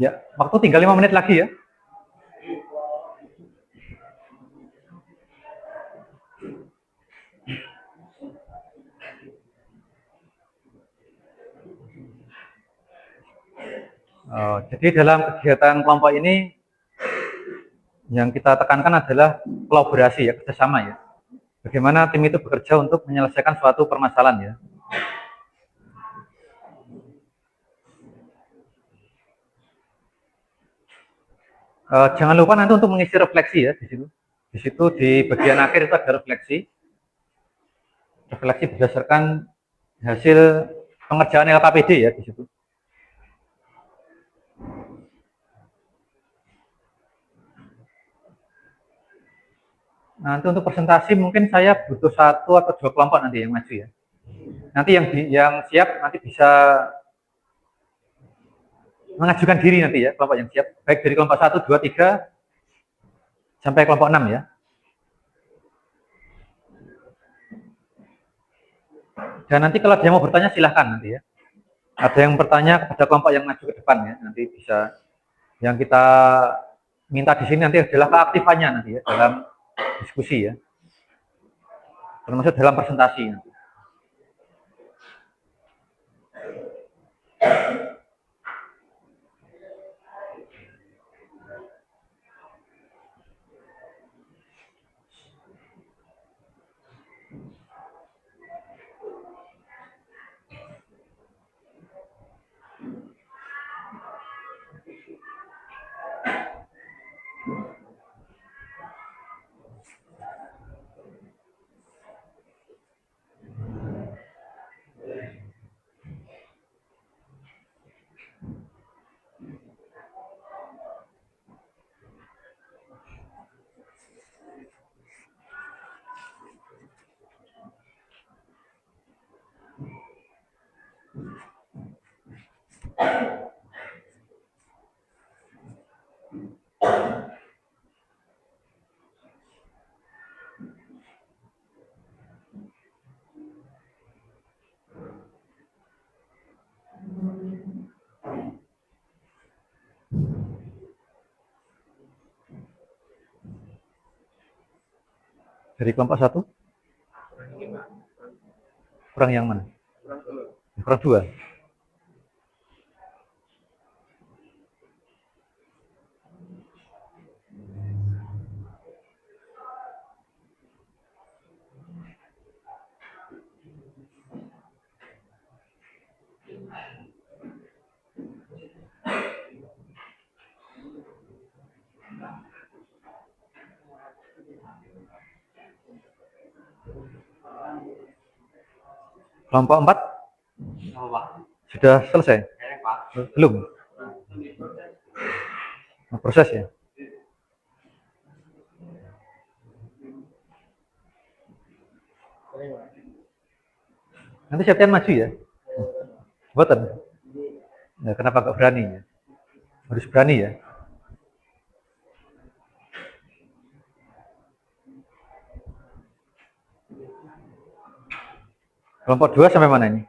Ya, waktu tinggal 5 menit lagi ya. Jadi dalam kegiatan kelompok ini yang kita tekankan adalah kolaborasi ya, kerjasama ya. Bagaimana tim itu bekerja untuk menyelesaikan suatu permasalahan ya. Jangan lupa nanti untuk mengisi refleksi ya di situ. Di situ di bagian akhir itu ada refleksi. Refleksi berdasarkan hasil pengerjaan LKPD ya di situ. Nanti untuk presentasi mungkin saya butuh 1 atau 2 kelompok nanti yang maju ya. Nanti yang siap nanti bisa mengajukan diri nanti ya, kelompok yang siap. Baik dari kelompok 1, 2, 3 sampai kelompok 6 ya. Dan nanti kalau dia mau bertanya silahkan nanti ya. Ada yang bertanya kepada kelompok yang maju ke depan ya, nanti bisa. Yang kita minta di sini nanti adalah keaktifannya nanti ya dalam diskusi ya, termasuk dalam presentasi nanti. Dari kelompok 1, kurang yang mana? Kurang 2. Kelompok 4 sudah selesai? Belum? Proses ya? Nanti siapkan maju ya? Boten? Ya, kenapa gak berani ya? Harus berani ya? Kelompok 2 sampai mana ini?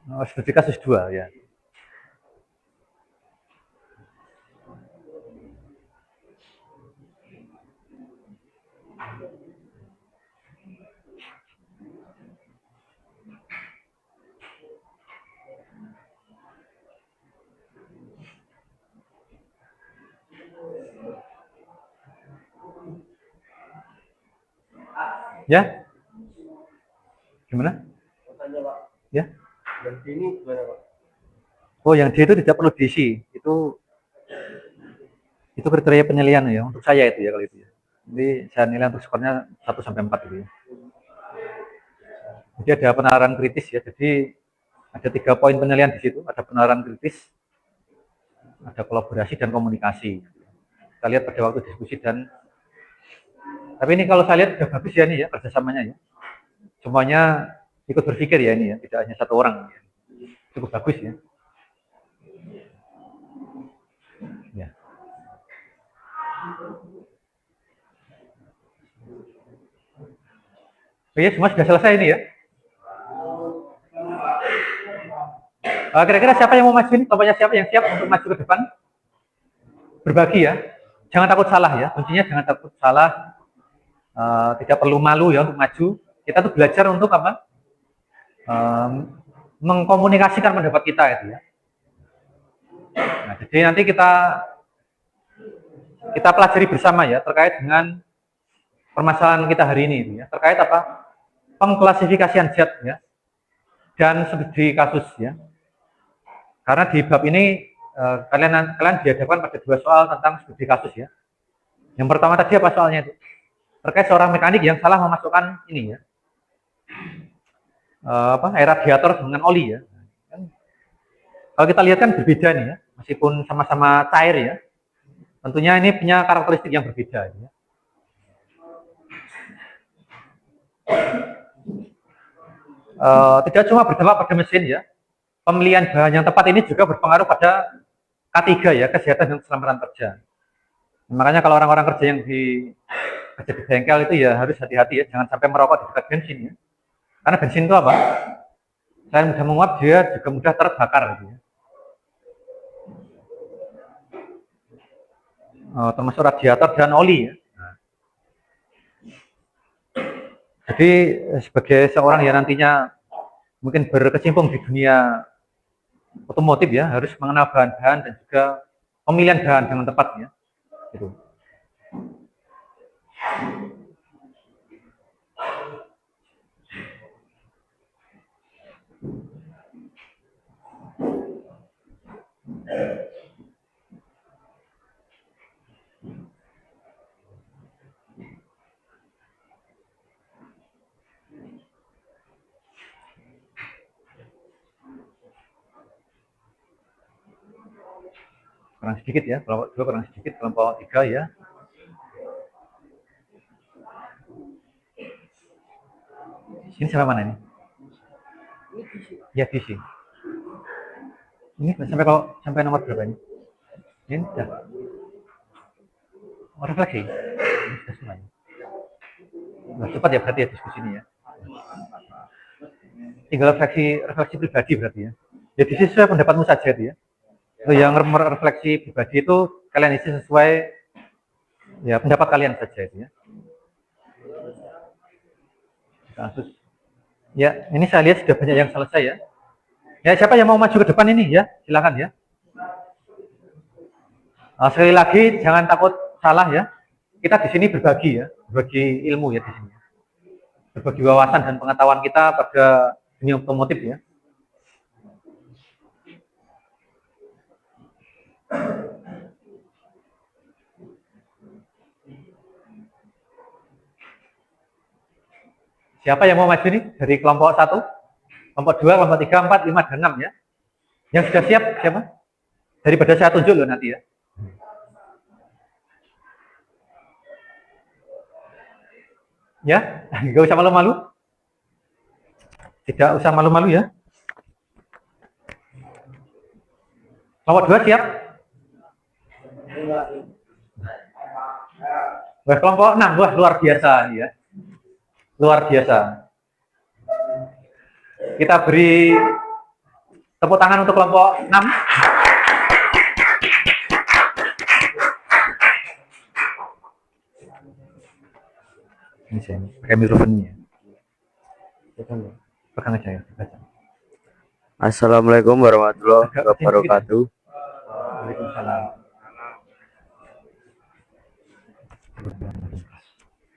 Oh, studi kasus 2 ya. Ya? Gimana? Ya? Yang ini gimana, Pak? Oh, yang D itu tidak perlu diisi. Itu kriteria penilaian ya untuk saya itu ya kalau itu ya. Jadi saya nilai untuk skornya 1 sampai 4 gitu ya. Jadi ada penalaran kritis ya. Jadi ada 3 poin penilaian di situ. Ada penalaran kritis, ada kolaborasi dan komunikasi. Kita lihat pada waktu diskusi dan tapi ini kalau saya lihat sudah bagus ya nih ya kerjasamanya ya. Semuanya ikut berpikir ya ini ya, tidak hanya satu orang. Cukup bagus ya. Ya. Oke, semua sudah selesai ini ya. Kira-kira siapa yang mau maju ini? Kelompoknya siapa yang siap untuk maju ke depan? Berbagi ya. Jangan takut salah ya. Kuncinya jangan takut salah. Tidak perlu malu ya untuk maju. Kita tuh belajar untuk apa? Mengkomunikasikan pendapat kita itu ya. Nah, jadi nanti kita pelajari bersama ya terkait dengan permasalahan kita hari ini ya. Terkait apa? Pengklasifikasian zat ya. Dan studi kasus ya. Karena di bab ini kalian dihadapkan pada 2 soal tentang studi kasus ya. Yang pertama tadi apa soalnya itu? Terkait seorang mekanik yang salah memasukkan ini ya. Air radiator dengan oli ya. Kalau kita lihat kan berbeda nih ya, meskipun sama-sama cair ya. Tentunya ini punya karakteristik yang berbeda ya. Tidak cuma berdampak pada mesin ya. Pemilihan bahan yang tepat ini juga berpengaruh pada K3 ya, kesehatan dan keselamatan kerja. Makanya kalau orang-orang kerja yang kerja di bengkel itu ya harus hati-hati ya, jangan sampai merokok di dekat bensin ya. Karena bensin itu apa? Selain mudah menguap, dia juga mudah terbakar gitu ya. Termasuk radiator dan oli ya. Jadi sebagai seorang yang nantinya mungkin berkecimpung di dunia otomotif ya, harus mengenal bahan-bahan dan juga pemilihan bahan dengan tepat ya. Gitu. Kurang sedikit ya, kelompok 2 kurang sedikit, kelompok 3 ya. Ini sampai mana ini? Ya DC. Ini sampai kalau sampai nomor berapa ini? Ini sudah. Oh, refleksi. Ini sudah semuanya. Nah, cepat ya berarti ya diskusi ini ya. Tinggal refleksi pribadi berarti ya. Ya DC sesuai pendapatmu saja itu ya. Kalau yang refleksi pribadi itu kalian isi sesuai ya pendapat kalian saja itu ya. Kasus. Ya, ini saya lihat sudah banyak yang selesai ya. Ya, siapa yang mau maju ke depan ini ya? Silakan ya. Nah, sekali lagi jangan takut salah ya. Kita di sini berbagi ya, berbagi ilmu ya di sini. Berbagi wawasan dan pengetahuan kita pada dunia otomotif ya. Siapa yang mau maju nih dari kelompok 1, kelompok 2, kelompok 3, 4, 5, dan 6 ya? Yang sudah siap siapa? Daripada saya tunjuk loh nanti ya. Ya, nggak usah malu-malu. Tidak usah malu-malu ya. Kelompok 2 siap? Wah, kelompok 6, wah luar biasa ya. Luar biasa. Kita beri tepuk tangan untuk kelompok 6. Ini saya pakai mikrofonnya. Pegang aja ya. Assalamualaikum warahmatullahi wabarakatuh. Waalaikumsalam.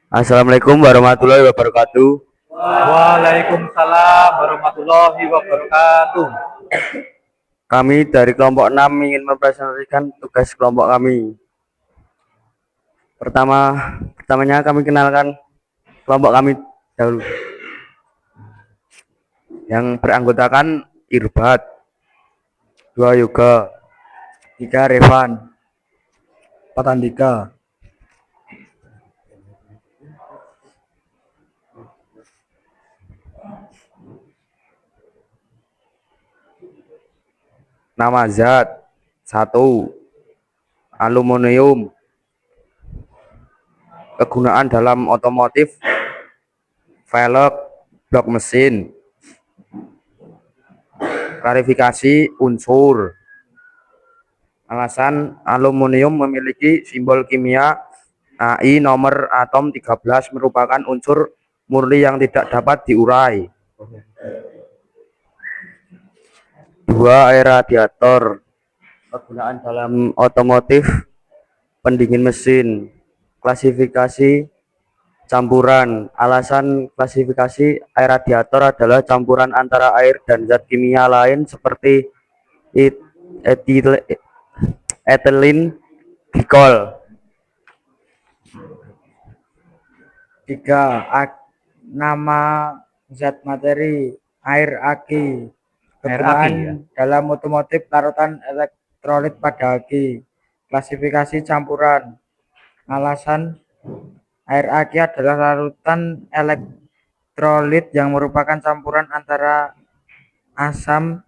Assalamualaikum warahmatullahi wabarakatuh. Waalaikumsalam warahmatullahi wabarakatuh. Kami dari kelompok 6 ingin mempresentasikan tugas kelompok kami. Pertamanya kami kenalkan kelompok kami dahulu. Yang beranggotakan Irbat, 2 Yoga, 3 Revan, 4 Andika. Nama zat 1 aluminium. Kegunaan dalam otomotif velg, blok mesin. Klarifikasi unsur. Alasan aluminium memiliki simbol kimia Ai nomor atom 13 merupakan unsur murni yang tidak dapat diurai. 2 air radiator. Kegunaan dalam otomotif pendingin mesin. Klasifikasi campuran. Alasan klasifikasi air radiator adalah campuran antara air dan zat kimia lain seperti ethylene glikol. 3 nama zat materi air aki. Kegunaan ya? dalam otomotif larutan elektrolit pada aki. Klasifikasi campuran. Alasan air aki adalah larutan elektrolit yang merupakan campuran antara asam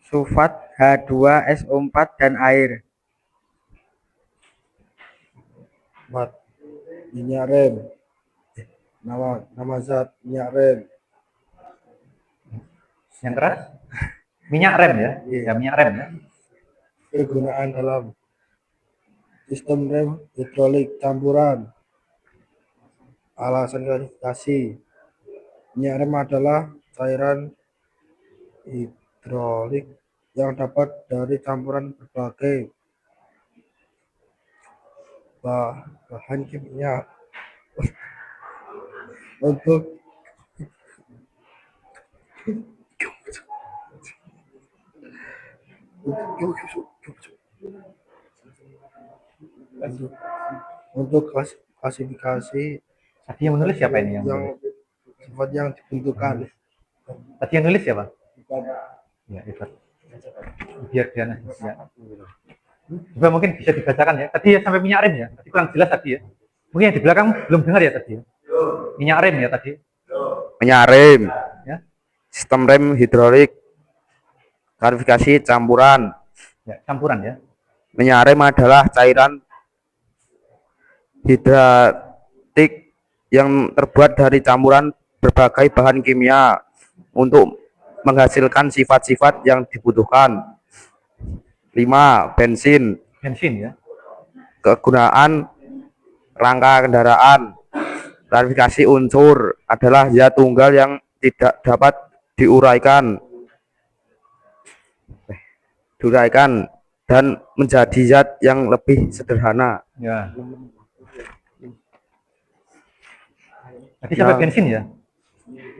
sulfat H2SO4 dan air. 4. Minyak rem. Nama zat minyak rem. Yang keras? Minyak rem ya? Ya, minyak rem ya. Kegunaan dalam sistem rem hidrolik campuran. Alasan klasifikasi. Minyak rem adalah cairan hidrolik yang dapat dari campuran berbagai bahan kimia untuk klasifikasi Tadi yang menulis siapa ini? yang sifat yang dibentukan. Tadi yang nulis siapa? Ya, Ivan. Biar dia ya. Coba mungkin bisa dibacakan ya. Tadi ya sampai minyak rem ya. Tadi kurang jelas tadi ya. Mungkin yang di belakang belum dengar ya tadi ya. Minyak rem ya tadi. Penyarem, ya. sistem rem hidrolik, klarifikasi campuran. Ya, campuran ya. Penyarem adalah cairan hidratik yang terbuat dari campuran berbagai bahan kimia untuk menghasilkan sifat-sifat yang dibutuhkan. 5. Bensin, Bensin ya. kegunaan rangka kendaraan. Klarifikasi unsur adalah zat tunggal yang tidak dapat diuraikan dan menjadi zat yang lebih sederhana. Ya. Tadi sampai bensin ya.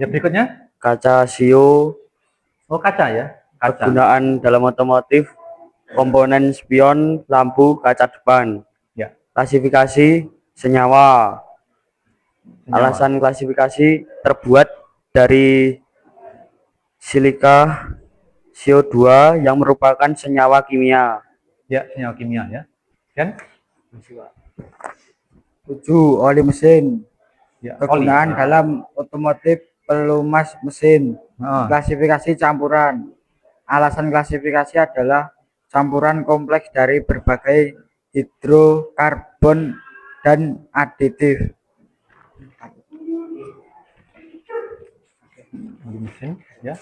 Ya berikutnya, Kaca sio, oh kaca ya. Kaca. kegunaan dalam otomotif, komponen spion, lampu kaca depan. Ya. Klasifikasi senyawa. Senyawa. Alasan klasifikasi terbuat dari silika CO2 yang merupakan senyawa kimia. Ya, senyawa kimia ya. Dan 7. Oli mesin. ya, Kegunaan oli. dalam otomotif pelumas mesin. Oh, Klasifikasi campuran. Alasan klasifikasi adalah campuran kompleks dari berbagai hidrokarbon dan aditif. oli mesin ya.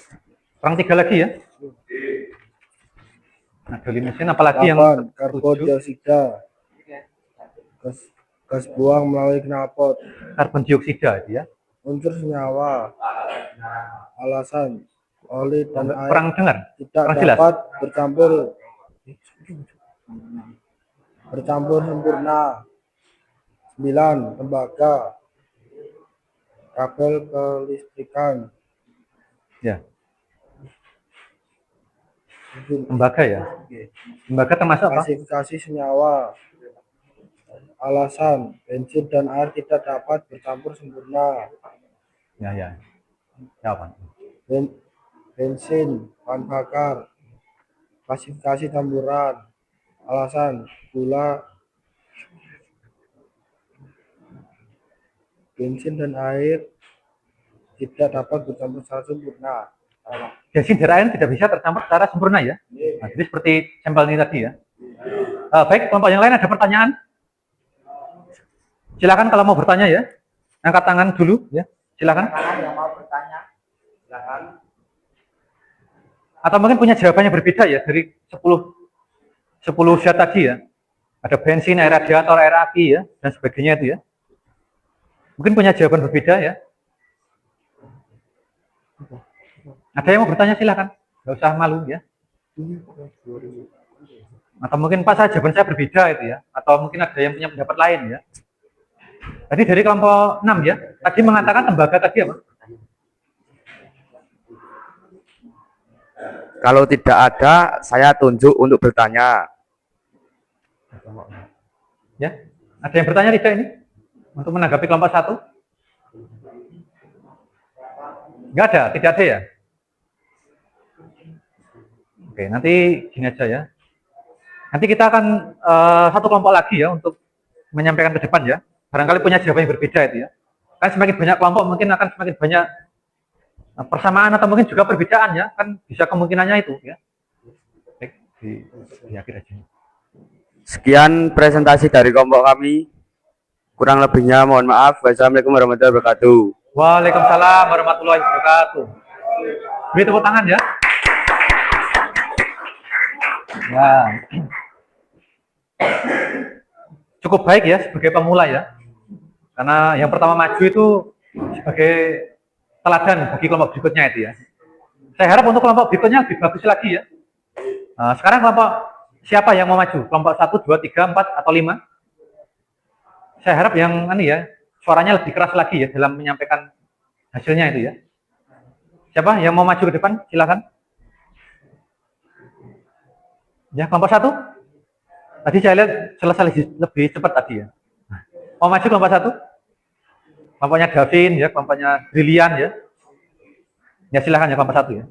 Kurang 3 lagi ya. Nah, oli mesin apalagi yang 8. Karbon 7? dioksida. Gas buang melalui knalpot. Karbon dioksida itu ya. Unsur senyawa. Alasan oli dan air Kurang dengar. tidak kurang jelas. dapat bercampur sempurna. 9. Tembaga, kabel kelistrikan. Ya. Tembaga ya. Tembaga termasuk apa? Klasifikasi senyawa. Alasan bensin dan air tidak dapat bercampur sempurna. Ya, ya. Jawaban. Bensin, bahan bakar. Klasifikasi campuran. Alasan gula, bensin dan air tidak dapat bercampur secara sempurna. Bensin dan air tidak bisa tercampur secara sempurna ya. Nah, jadi seperti sampel ini tadi ya. Baik, kelompok yang lain ada pertanyaan? Silakan kalau mau bertanya ya. Angkat tangan dulu ya. Silakan. Yang mau bertanya, silakan. Atau mungkin punya jawabannya berbeda ya dari 10 zat tadi ya. Ada bensin, air radiator, air aki ya, dan sebagainya itu ya. Mungkin punya jawaban berbeda ya. Ada yang mau bertanya silakan. Nggak usah malu ya. Atau mungkin Pak, jawaban saya berbeda itu ya. Atau mungkin ada yang punya pendapat lain ya. Tadi dari kelompok 6 ya. Tadi mengatakan tembaga tadi apa? Kalau tidak ada, saya tunjuk untuk bertanya. Ya. Ada yang bertanya tidak ini? Untuk menanggapi kelompok 1? Enggak ada, tidak ada ya? Oke, nanti gini aja ya. Nanti kita akan satu kelompok lagi ya untuk menyampaikan ke depan ya. Barangkali punya jawaban yang berbeda itu ya. Kan semakin banyak kelompok mungkin akan semakin banyak persamaan atau mungkin juga perbedaan ya. Kan bisa kemungkinannya itu ya. Baik, di akhir aja. Sekian presentasi dari kelompok kami. Kurang lebihnya mohon maaf. Wassalamualaikum warahmatullahi wabarakatuh. Waalaikumsalam warahmatullahi wabarakatuh. Beri tepuk tangan ya. Ya. Cukup baik ya sebagai pemula ya. Karena yang pertama maju itu sebagai teladan bagi kelompok berikutnya itu ya. Saya harap untuk kelompok berikutnya lebih bagus lagi ya. Sekarang kelompok siapa yang mau maju? Kelompok 1, 2, 3, 4, atau 5? Saya harap yang suaranya lebih keras lagi ya dalam menyampaikan hasilnya itu ya. Siapa yang mau maju ke depan? Silakan. Ya, kelompok 1. Tadi saya lihat selesai lebih cepat tadi ya. Mau maju kelompok 1? Kelompoknya Davin ya, kelompoknya Brilian ya. Ya silakan ya kelompok 1 ya.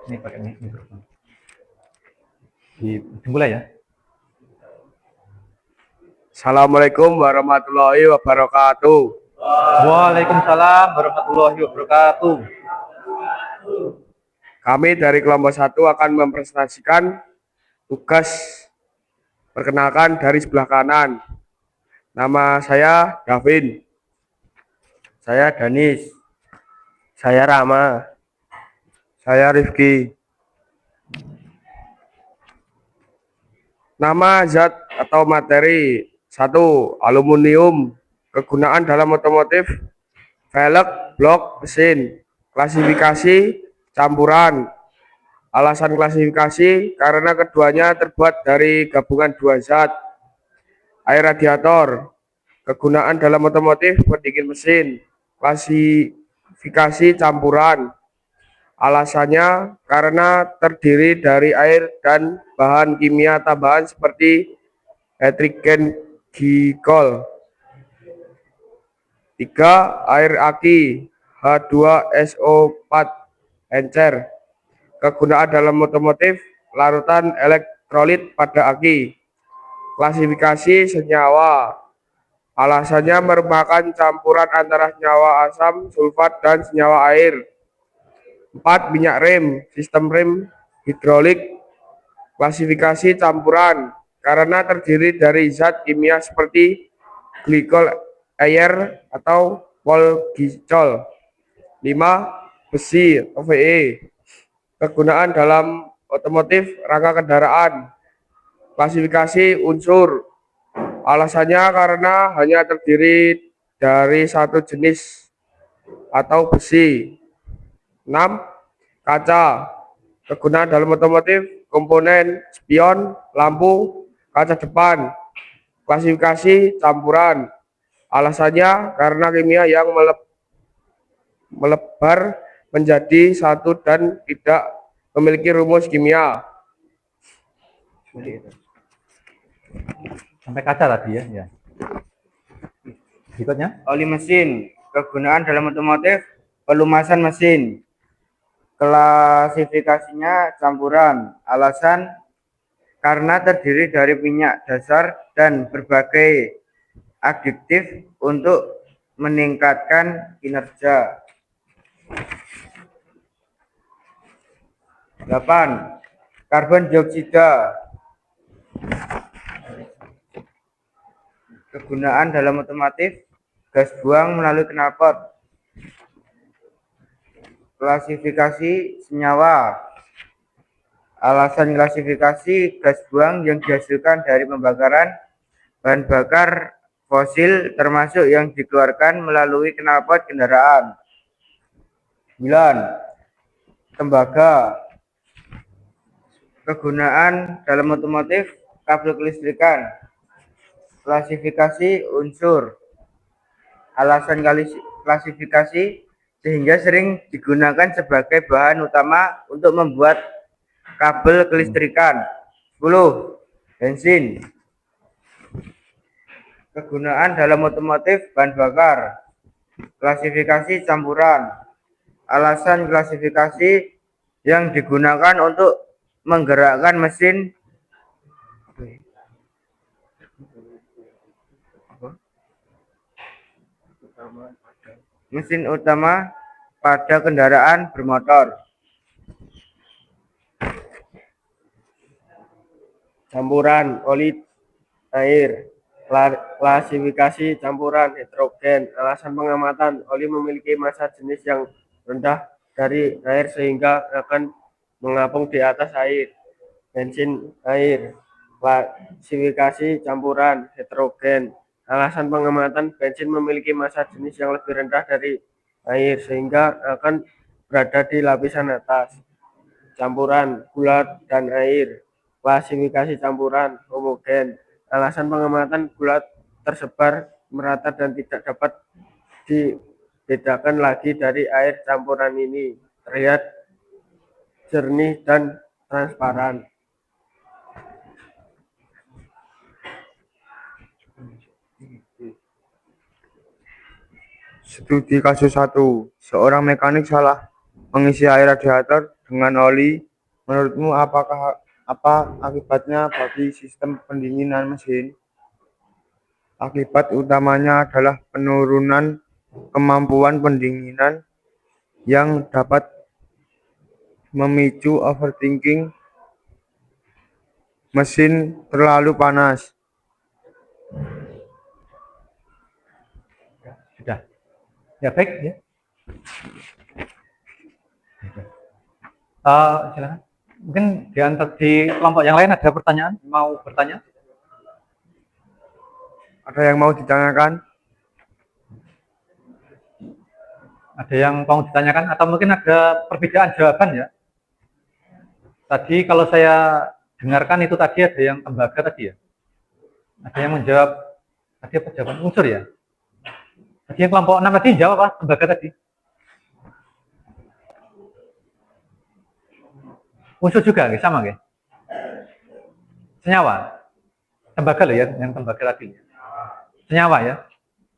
Ini pakai mikrofon. Dimulai ya. Assalamualaikum warahmatullahi wabarakatuh. Waalaikumsalam warahmatullahi wabarakatuh. Kami dari kelompok 1 akan mempresentasikan tugas. Perkenalkan dari sebelah kanan. Nama saya Davin. Saya Danis. Saya Rama. Saya Rifki. Nama zat atau materi. 1. Aluminium. Kegunaan dalam otomotif, velg, blok, mesin. Klasifikasi, campuran. Alasan klasifikasi karena keduanya terbuat dari gabungan dua zat. Air radiator. Kegunaan dalam otomotif, pendingin mesin. Klasifikasi campuran. Alasannya karena terdiri dari air dan bahan kimia tambahan seperti ethylene glikol. 3. Air aki H2SO4 encer. Kegunaan dalam otomotif, larutan elektrolit pada aki. Klasifikasi senyawa. Alasannya merupakan campuran antara senyawa asam sulfat dan senyawa air. 4. Minyak rem, sistem rem hidrolik. Klasifikasi campuran karena terdiri dari zat kimia seperti glikol air atau polgicol. 5. Besi atau Fe. Kegunaan dalam otomotif, rangka kendaraan. Klasifikasi unsur. Alasannya karena hanya terdiri dari satu jenis atau besi. 6. Kaca. Kegunaan dalam otomotif, komponen spion, lampu, kaca depan. Klasifikasi campuran. Alasannya karena kimia yang melebar menjadi satu dan tidak memiliki rumus kimia. Sampai kaca tadi ya. Ya. Berikutnya. Oli mesin. Kegunaan dalam otomotif, pelumasan mesin. Klasifikasinya campuran. Alasan karena terdiri dari minyak dasar dan berbagai aditif untuk meningkatkan kinerja. 8. Karbon dioksida. Kegunaan dalam otomotif, gas buang melalui knalpot. Klasifikasi senyawa. Alasan klasifikasi gas buang yang dihasilkan dari pembakaran bahan bakar fosil termasuk yang dikeluarkan melalui knalpot kendaraan. 9. Tembaga. Kegunaan dalam otomotif, kabel kelistrikan. Klasifikasi unsur. Alasan klasifikasi sehingga sering digunakan sebagai bahan utama untuk membuat kabel kelistrikan. 10. Bensin. Kegunaan dalam otomotif, bahan bakar. Klasifikasi campuran. Alasan klasifikasi yang digunakan untuk menggerakkan mesin utama pada kendaraan bermotor. Campuran oli air. Klasifikasi campuran hidrogen. Alasan pengamatan, oli memiliki massa jenis yang rendah dari air sehingga akan mengapung di atas air. Bensin air. Klasifikasi campuran hidrogen. Alasan pengamatan, bensin memiliki massa jenis yang lebih rendah dari air sehingga akan berada di lapisan atas. Campuran gula dan air. Klasifikasi campuran homogen. Alasan pengamatan, gula tersebar merata dan tidak dapat dibedakan lagi dari air. Campuran ini terlihat jernih dan transparan. Studi kasus 1. Seorang mekanik salah mengisi air radiator dengan oli. Menurutmu apa akibatnya bagi sistem pendinginan mesin? Akibat utamanya adalah penurunan kemampuan pendinginan yang dapat memicu overthinking, mesin terlalu panas. Sudah. Ya baik ya. Silakan. Mungkin di kelompok yang lain ada pertanyaan, mau bertanya? Ada yang mau ditanyakan? Ada yang mau ditanyakan atau mungkin ada perbedaan jawaban ya? Tadi kalau saya dengarkan itu tadi ada yang tembaga tadi ya? Ada yang menjawab, tadi apa jawaban unsur ya? Tadi yang kelompok 6 tadi jawab apa? Tembaga tadi. Unsur juga, sama nggih? Senyawa. Tembaga loh ya, yang tembaga tadi. Senyawa ya.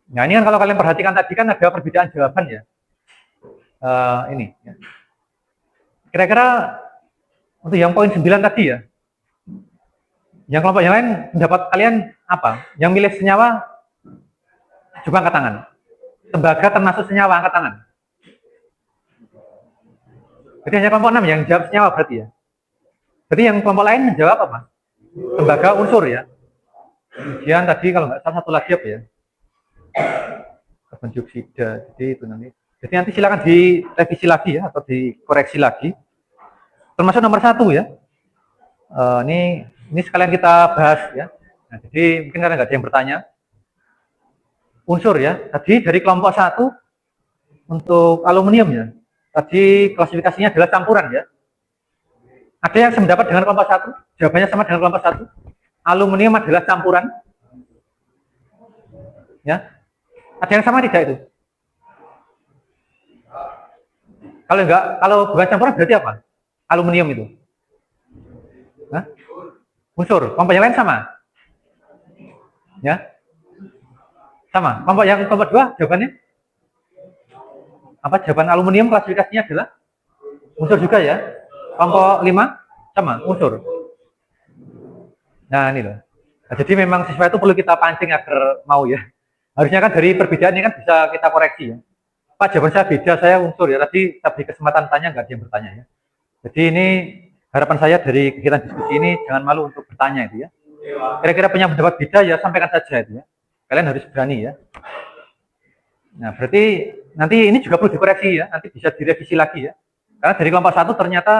Nah ini kan kalau kalian perhatikan tadi kan ada perbedaan jawaban ya. Ini. Ya. Kira-kira untuk yang poin 9 tadi ya. Yang kelompok yang lain pendapat kalian apa? Yang milih senyawa coba angkat tangan. Tembaga termasuk senyawa, angkat tangan. Jadi hanya kelompok 6 yang jawab senyawa berarti ya. Jadi yang kelompok lain menjawab apa? Tembaga unsur ya. Kemudian tadi kalau nggak salah satu lagi apa ya? Karbon dioksida. Jadi itu nanti. Jadi nanti silakan direvisi lagi ya atau dikoreksi lagi. Termasuk nomor 1 ya. Ini sekalian kita bahas ya. Nah, jadi mungkin karena nggak ada yang bertanya. Unsur ya. Tadi dari kelompok 1 untuk aluminium ya. Tadi klasifikasinya adalah campuran ya. Ada yang sependapat dengan kelompok 1? Jawabannya sama dengan kelompok 1. Aluminium adalah campuran. Ya. Ada yang sama tidak itu? Kalau enggak, kalau bukan campuran berarti apa? Aluminium itu. Hah? Unsur. Kelompok yang lain sama? Ya. Sama. Kelompok yang kelompok 2 jawabannya? Apa jawaban aluminium klasifikasinya adalah unsur juga ya? Kelompok 5 sama unsur. Nah ini loh. Nah, jadi memang siswa itu perlu kita pancing agar mau ya. Harusnya kan dari perbedaan ini kan bisa kita koreksi ya. Pak jawaban saya beda, saya unsur ya. Tadi saya beri kesempatan tanya, nggak ada yang bertanya ya. Jadi ini harapan saya dari kegiatan diskusi ini jangan malu untuk bertanya itu ya. Kira-kira punya pendapat beda ya sampaikan saja itu ya. Kalian harus berani ya. Nah berarti nanti ini juga perlu dikoreksi ya. Nanti bisa direvisi lagi ya. Karena dari kelompok 1 ternyata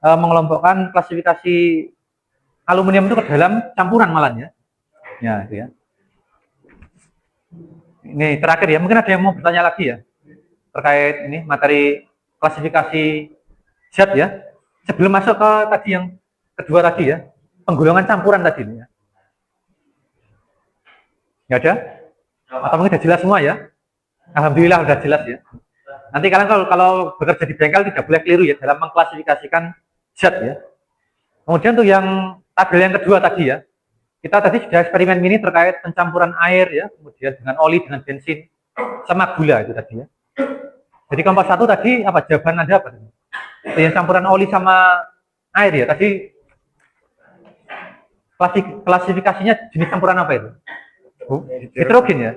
mengelompokkan klasifikasi aluminium itu ke dalam campuran malah ya. Ya itu ya. Ini terakhir ya, mungkin ada yang mau bertanya lagi ya terkait ini materi klasifikasi zat ya. Sebelum masuk ke tadi yang kedua tadi ya, penggolongan campuran tadi ya. Nggak ada? Atau mungkin sudah jelas semua ya? Alhamdulillah sudah jelas ya. Nanti kalian kalau bekerja di bengkel tidak boleh keliru ya dalam mengklasifikasikan zat ya. Kemudian tuh yang tabel yang kedua tadi ya. Kita tadi sudah eksperimen mini terkait pencampuran air ya, kemudian dengan oli, dengan bensin, sama gula itu tadi ya. Jadi kelompok 1 tadi apa jawaban Anda apa? Yang campuran oli sama air ya. Tadi klasifikasinya jenis campuran apa itu? Heterogen ya.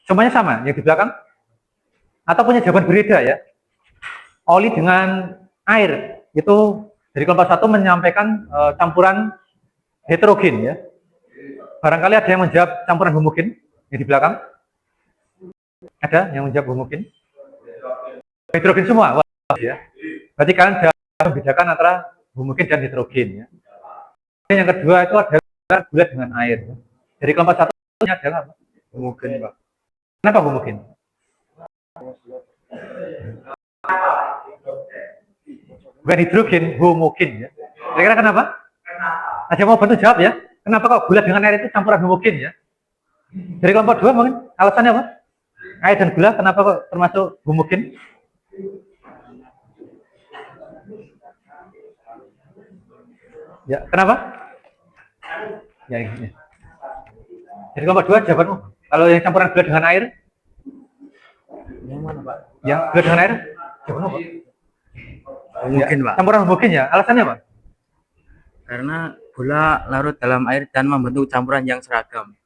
Semuanya sama yang di belakang? Atau punya jawaban berbeda ya? Oli dengan air itu dari kelompok 1 menyampaikan campuran heterogen ya. Barangkali ada yang menjawab campuran homogen yang di belakang? Ada yang menjawab homogen? Heterogen semua? Wah, ya. Berarti kalian sudah membedakan antara homogen dan heterogen ya. Yang kedua itu adalah gula dengan air. Dari kelompok 1 adalah apa? Homogen, Pak. Kenapa homogen? Bukan hidrogen, homogen ya. Kira-kira kenapa? Ada yang mau bantu jawab ya? Kenapa kok gula dengan air itu campuran homogen ya? Dari kelompok 2 mungkin alasannya apa? Air dan gula kenapa kok termasuk homogen? Ya, kenapa? Ya, ini. Dari kelompok 2 jawabanmu. Kalau yang campuran gula dengan air? Yang mana, Pak? Yang gula dengan air? Jawabanmu apa? Mungkin, Pak. Campuran homogen ya. Alasannya apa? Karena gula larut dalam air dan membentuk campuran yang seragam.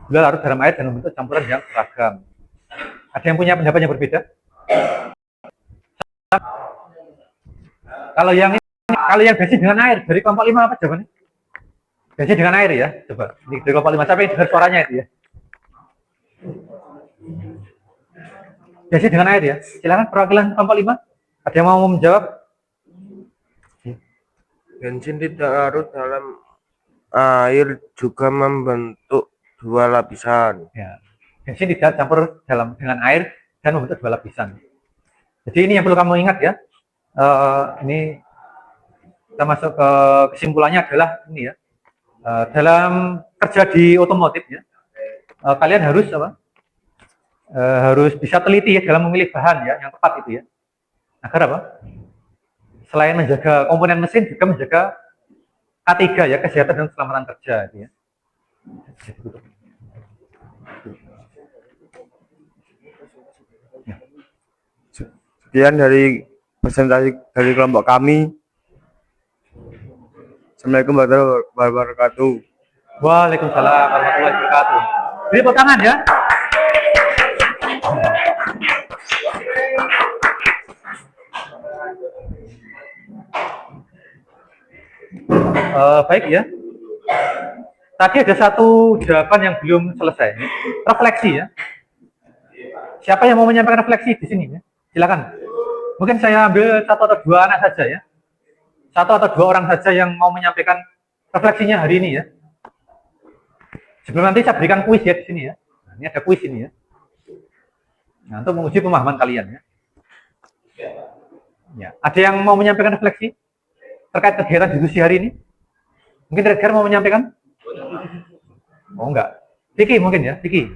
Gula larut dalam air dan membentuk campuran yang seragam. Ada yang punya pendapat yang berbeda? Kalau yang besi dengan air dari kelompok 5 apa jawabannya? Besi dengan air ya. Coba. Ini dari kelompok 5 sampai dengar suaranya itu ya. Besi dengan air ya. Silakan perwakilan kelompok 5. Ada yang mau menjawab? Bensin tidak larut dalam air juga membentuk dua lapisan. Ya. Bensin tidak campur dengan air dan membentuk dua lapisan. Jadi ini yang perlu kamu ingat ya. Ini kita masuk ke kesimpulannya adalah ini ya. Dalam kerja di otomotif ya, kalian harus apa? Harus bisa teliti ya dalam memilih bahan ya yang tepat itu ya. Agar apa? Selain menjaga komponen mesin juga menjaga K3 ya, kesehatan dan keselamatan kerja itu ya. Sekian dari presentasi dari kelompok kami. Assalamualaikum warahmatullahi wabarakatuh. Waalaikumsalam warahmatullahi wabarakatuh. Beri tepuk tangan ya. Baik ya. Tadi ada satu jawaban yang belum selesai. Refleksi ya. Siapa yang mau menyampaikan refleksi di sini ya? Silakan. Mungkin saya ambil satu atau dua anak saja ya. Satu atau dua orang saja yang mau menyampaikan refleksinya hari ini ya. Sebelum nanti saya berikan kuis ya di sini ya. Nah, ini ada kuis ini ya. Nah, untuk menguji pemahaman kalian ya. Ya, ada yang mau menyampaikan refleksi terkait kegiatan diskusi hari ini? Mungkin Redgar mau menyampaikan? Oh enggak. Vicky mungkin ya, Vicky.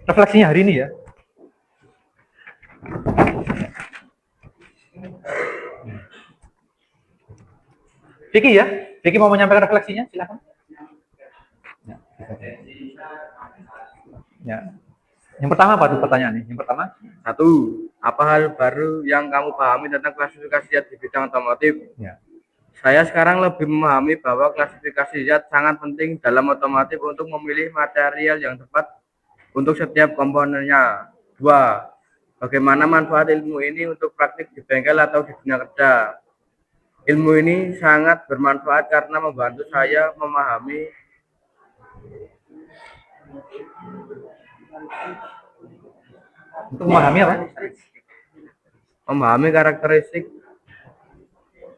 Refleksinya hari ini ya. Vicky ya, Vicky mau menyampaikan refleksinya, silakan. Ya, ya. Yang pertama apa tuh pertanyaannya? Yang pertama, Satu, apa hal baru yang kamu pahami tentang klasifikasi zat di bidang otomotif? ya. Saya sekarang lebih memahami bahwa klasifikasi zat sangat penting dalam otomotif untuk memilih material yang tepat untuk setiap komponennya. Dua, bagaimana manfaat ilmu ini untuk praktik di bengkel atau di dunia kerja? Ilmu ini sangat bermanfaat karena membantu saya Untuk memahami apa? memahami karakteristik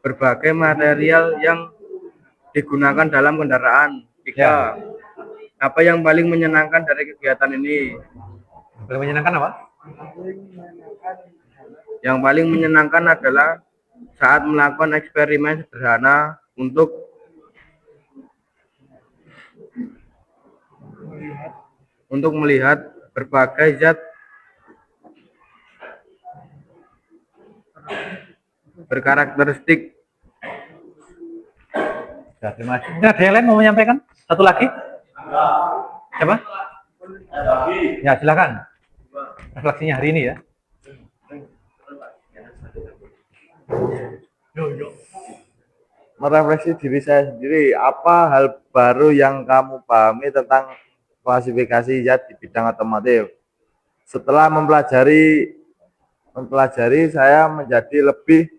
berbagai material yang digunakan dalam kendaraan. Tiga, apa yang paling menyenangkan dari kegiatan ini? Paling menyenangkan apa? Yang paling menyenangkan adalah saat melakukan eksperimen sederhana untuk melihat berbagai zat berkarakteristik. Ya, terima kasih. Mungkin ada yang lain mau menyampaikan? Satu lagi? Siapa? Ya, silakan. Refleksinya hari ini ya. Merefleksi diri saya sendiri, apa hal baru yang kamu pahami tentang klasifikasi zat di bidang otomotif? Setelah mempelajari saya menjadi lebih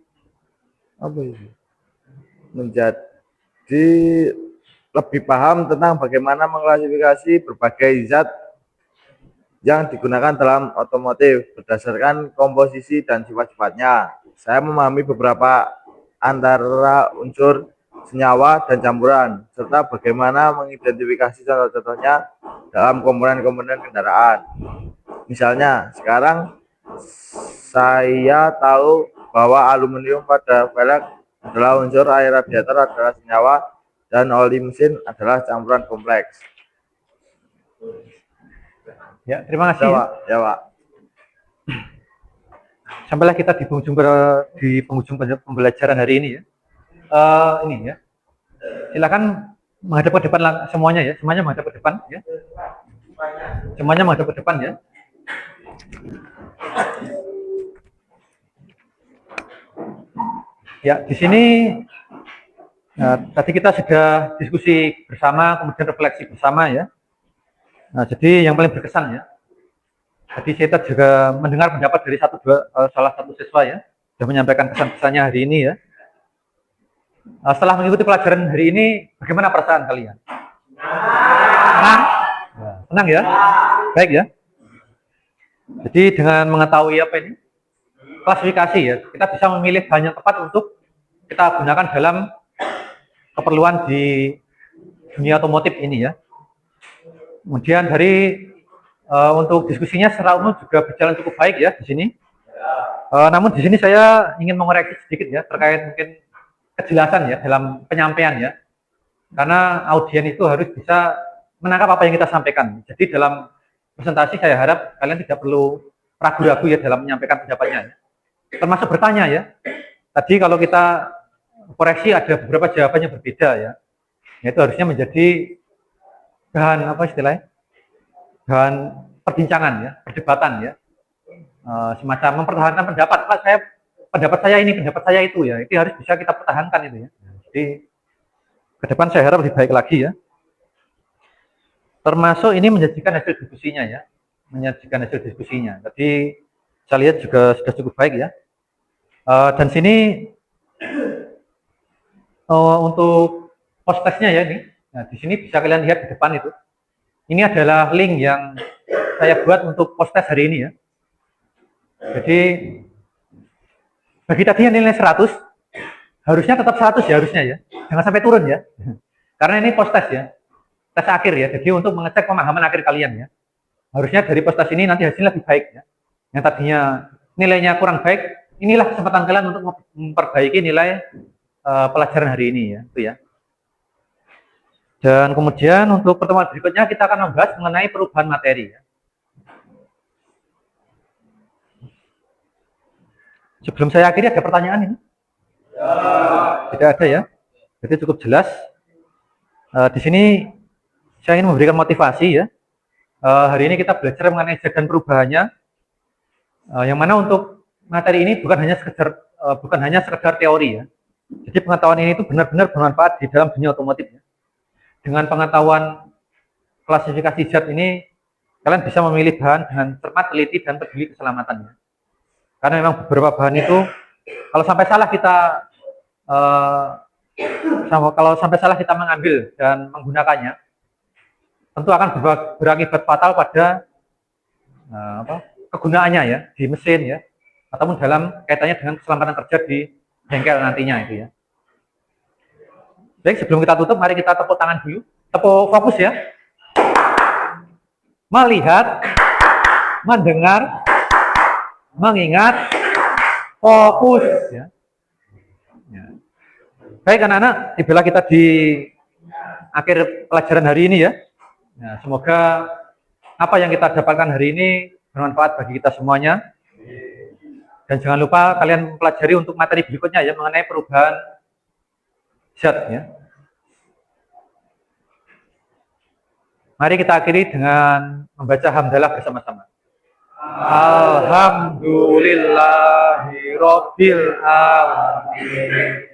paham tentang bagaimana mengklasifikasi berbagai zat yang digunakan dalam otomotif berdasarkan komposisi dan sifat-sifatnya. Saya memahami beberapa antara unsur senyawa dan campuran, serta bagaimana mengidentifikasi contoh-contohnya dalam komponen-komponen kendaraan. Misalnya, sekarang saya tahu bahwa aluminium pada velg adalah unsur, air radiator adalah senyawa, dan oli mesin adalah campuran kompleks. Ya, terima kasih. Ya, Pak. Sampailah kita di penghujung pembelajaran hari ini ya. Ini ya. Silakan menghadap ke depan semuanya ya. Semuanya menghadap ke depan ya. Semuanya menghadap ke depan ya. Ya, di sini tadi kita sudah diskusi bersama, kemudian refleksi bersama ya. Nah, jadi yang paling berkesan ya. Tadi saya juga mendengar pendapat dari salah satu siswa ya, sudah menyampaikan kesan-kesannya hari ini ya. Setelah mengikuti pelajaran hari ini, bagaimana perasaan kalian? Senang? Ya, senang ya? Baik ya. Jadi dengan mengetahui apa ini? Klasifikasi ya, kita bisa memilih bahan yang tepat untuk kita gunakan dalam keperluan di dunia otomotif ini ya. Kemudian dari untuk diskusinya secara umum juga berjalan cukup baik ya di sini. Namun di sini saya ingin mengoreksi sedikit ya terkait mungkin kejelasan ya dalam penyampaian ya. Karena audien itu harus bisa menangkap apa yang kita sampaikan. Jadi dalam presentasi saya harap kalian tidak perlu ragu-ragu ya dalam menyampaikan pendapatnya. Termasuk bertanya ya. Tadi kalau kita koreksi ada beberapa jawabannya berbeda ya. Itu harusnya menjadi bahan apa istilahnya? Bahan perbincangan ya, perdebatan ya. Semacam mempertahankan pendapat. Pak, pendapat saya ini, pendapat saya itu ya. Itu harus bisa kita pertahankan itu ya. Jadi ke depan saya harap lebih baik lagi ya. Termasuk ini menyajikan hasil diskusinya ya. Menyajikan hasil diskusinya. Jadi saya lihat juga sudah cukup baik ya. Dan sini untuk post testnya ya ini. Nah, di sini bisa kalian lihat di depan itu. Ini adalah link yang saya buat untuk post test hari ini ya. Jadi bagi tadi yang nilai 100 harusnya tetap 100 ya harusnya ya. Jangan sampai turun ya. Karena ini post test ya. Tes akhir ya. Jadi untuk mengecek pemahaman akhir kalian ya. Harusnya dari post test ini nanti hasilnya lebih baik ya. Yang tadinya nilainya kurang baik, inilah kesempatan kalian untuk memperbaiki nilai pelajaran hari ini ya, itu ya. Dan kemudian untuk pertemuan berikutnya kita akan membahas mengenai perubahan materi ya. Sebelum saya akhiri ada pertanyaan ini? Ya. Tidak ada ya. Jadi cukup jelas. Di sini saya ingin memberikan motivasi ya. Hari ini kita belajar mengenai zat dan perubahannya. Yang mana untuk materi ini bukan hanya sekedar teori ya. Jadi pengetahuan ini itu benar-benar bermanfaat di dalam dunia otomotif ya. Dengan pengetahuan klasifikasi zat ini, kalian bisa memilih bahan dengan cermat, teliti, dan peduli keselamatannya. Karena memang beberapa bahan itu, kalau sampai salah kita mengambil dan menggunakannya, tentu akan berakibat fatal pada kegunaannya ya di mesin ya, ataupun dalam kaitannya dengan keselamatan kerja di bengkel nantinya itu ya. Baik, sebelum kita tutup, mari kita tepuk tangan dulu. Tepuk fokus ya. Melihat, mendengar, mengingat, fokus ya. Baik anak-anak, tibalah kita di akhir pelajaran hari ini ya. Semoga apa yang kita dapatkan hari ini bermanfaat bagi kita semuanya. Dan jangan lupa kalian mempelajari untuk materi berikutnya ya mengenai perubahan zat ya. Mari kita akhiri dengan membaca hamdalah bersama-sama. Alhamdulillahirabbil alamin.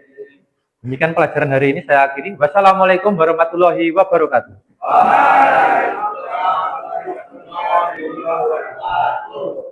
Demikian pelajaran hari ini saya akhiri. Wassalamualaikum warahmatullahi wabarakatuh. Waalaikumsalam warahmatullahi wabarakatuh.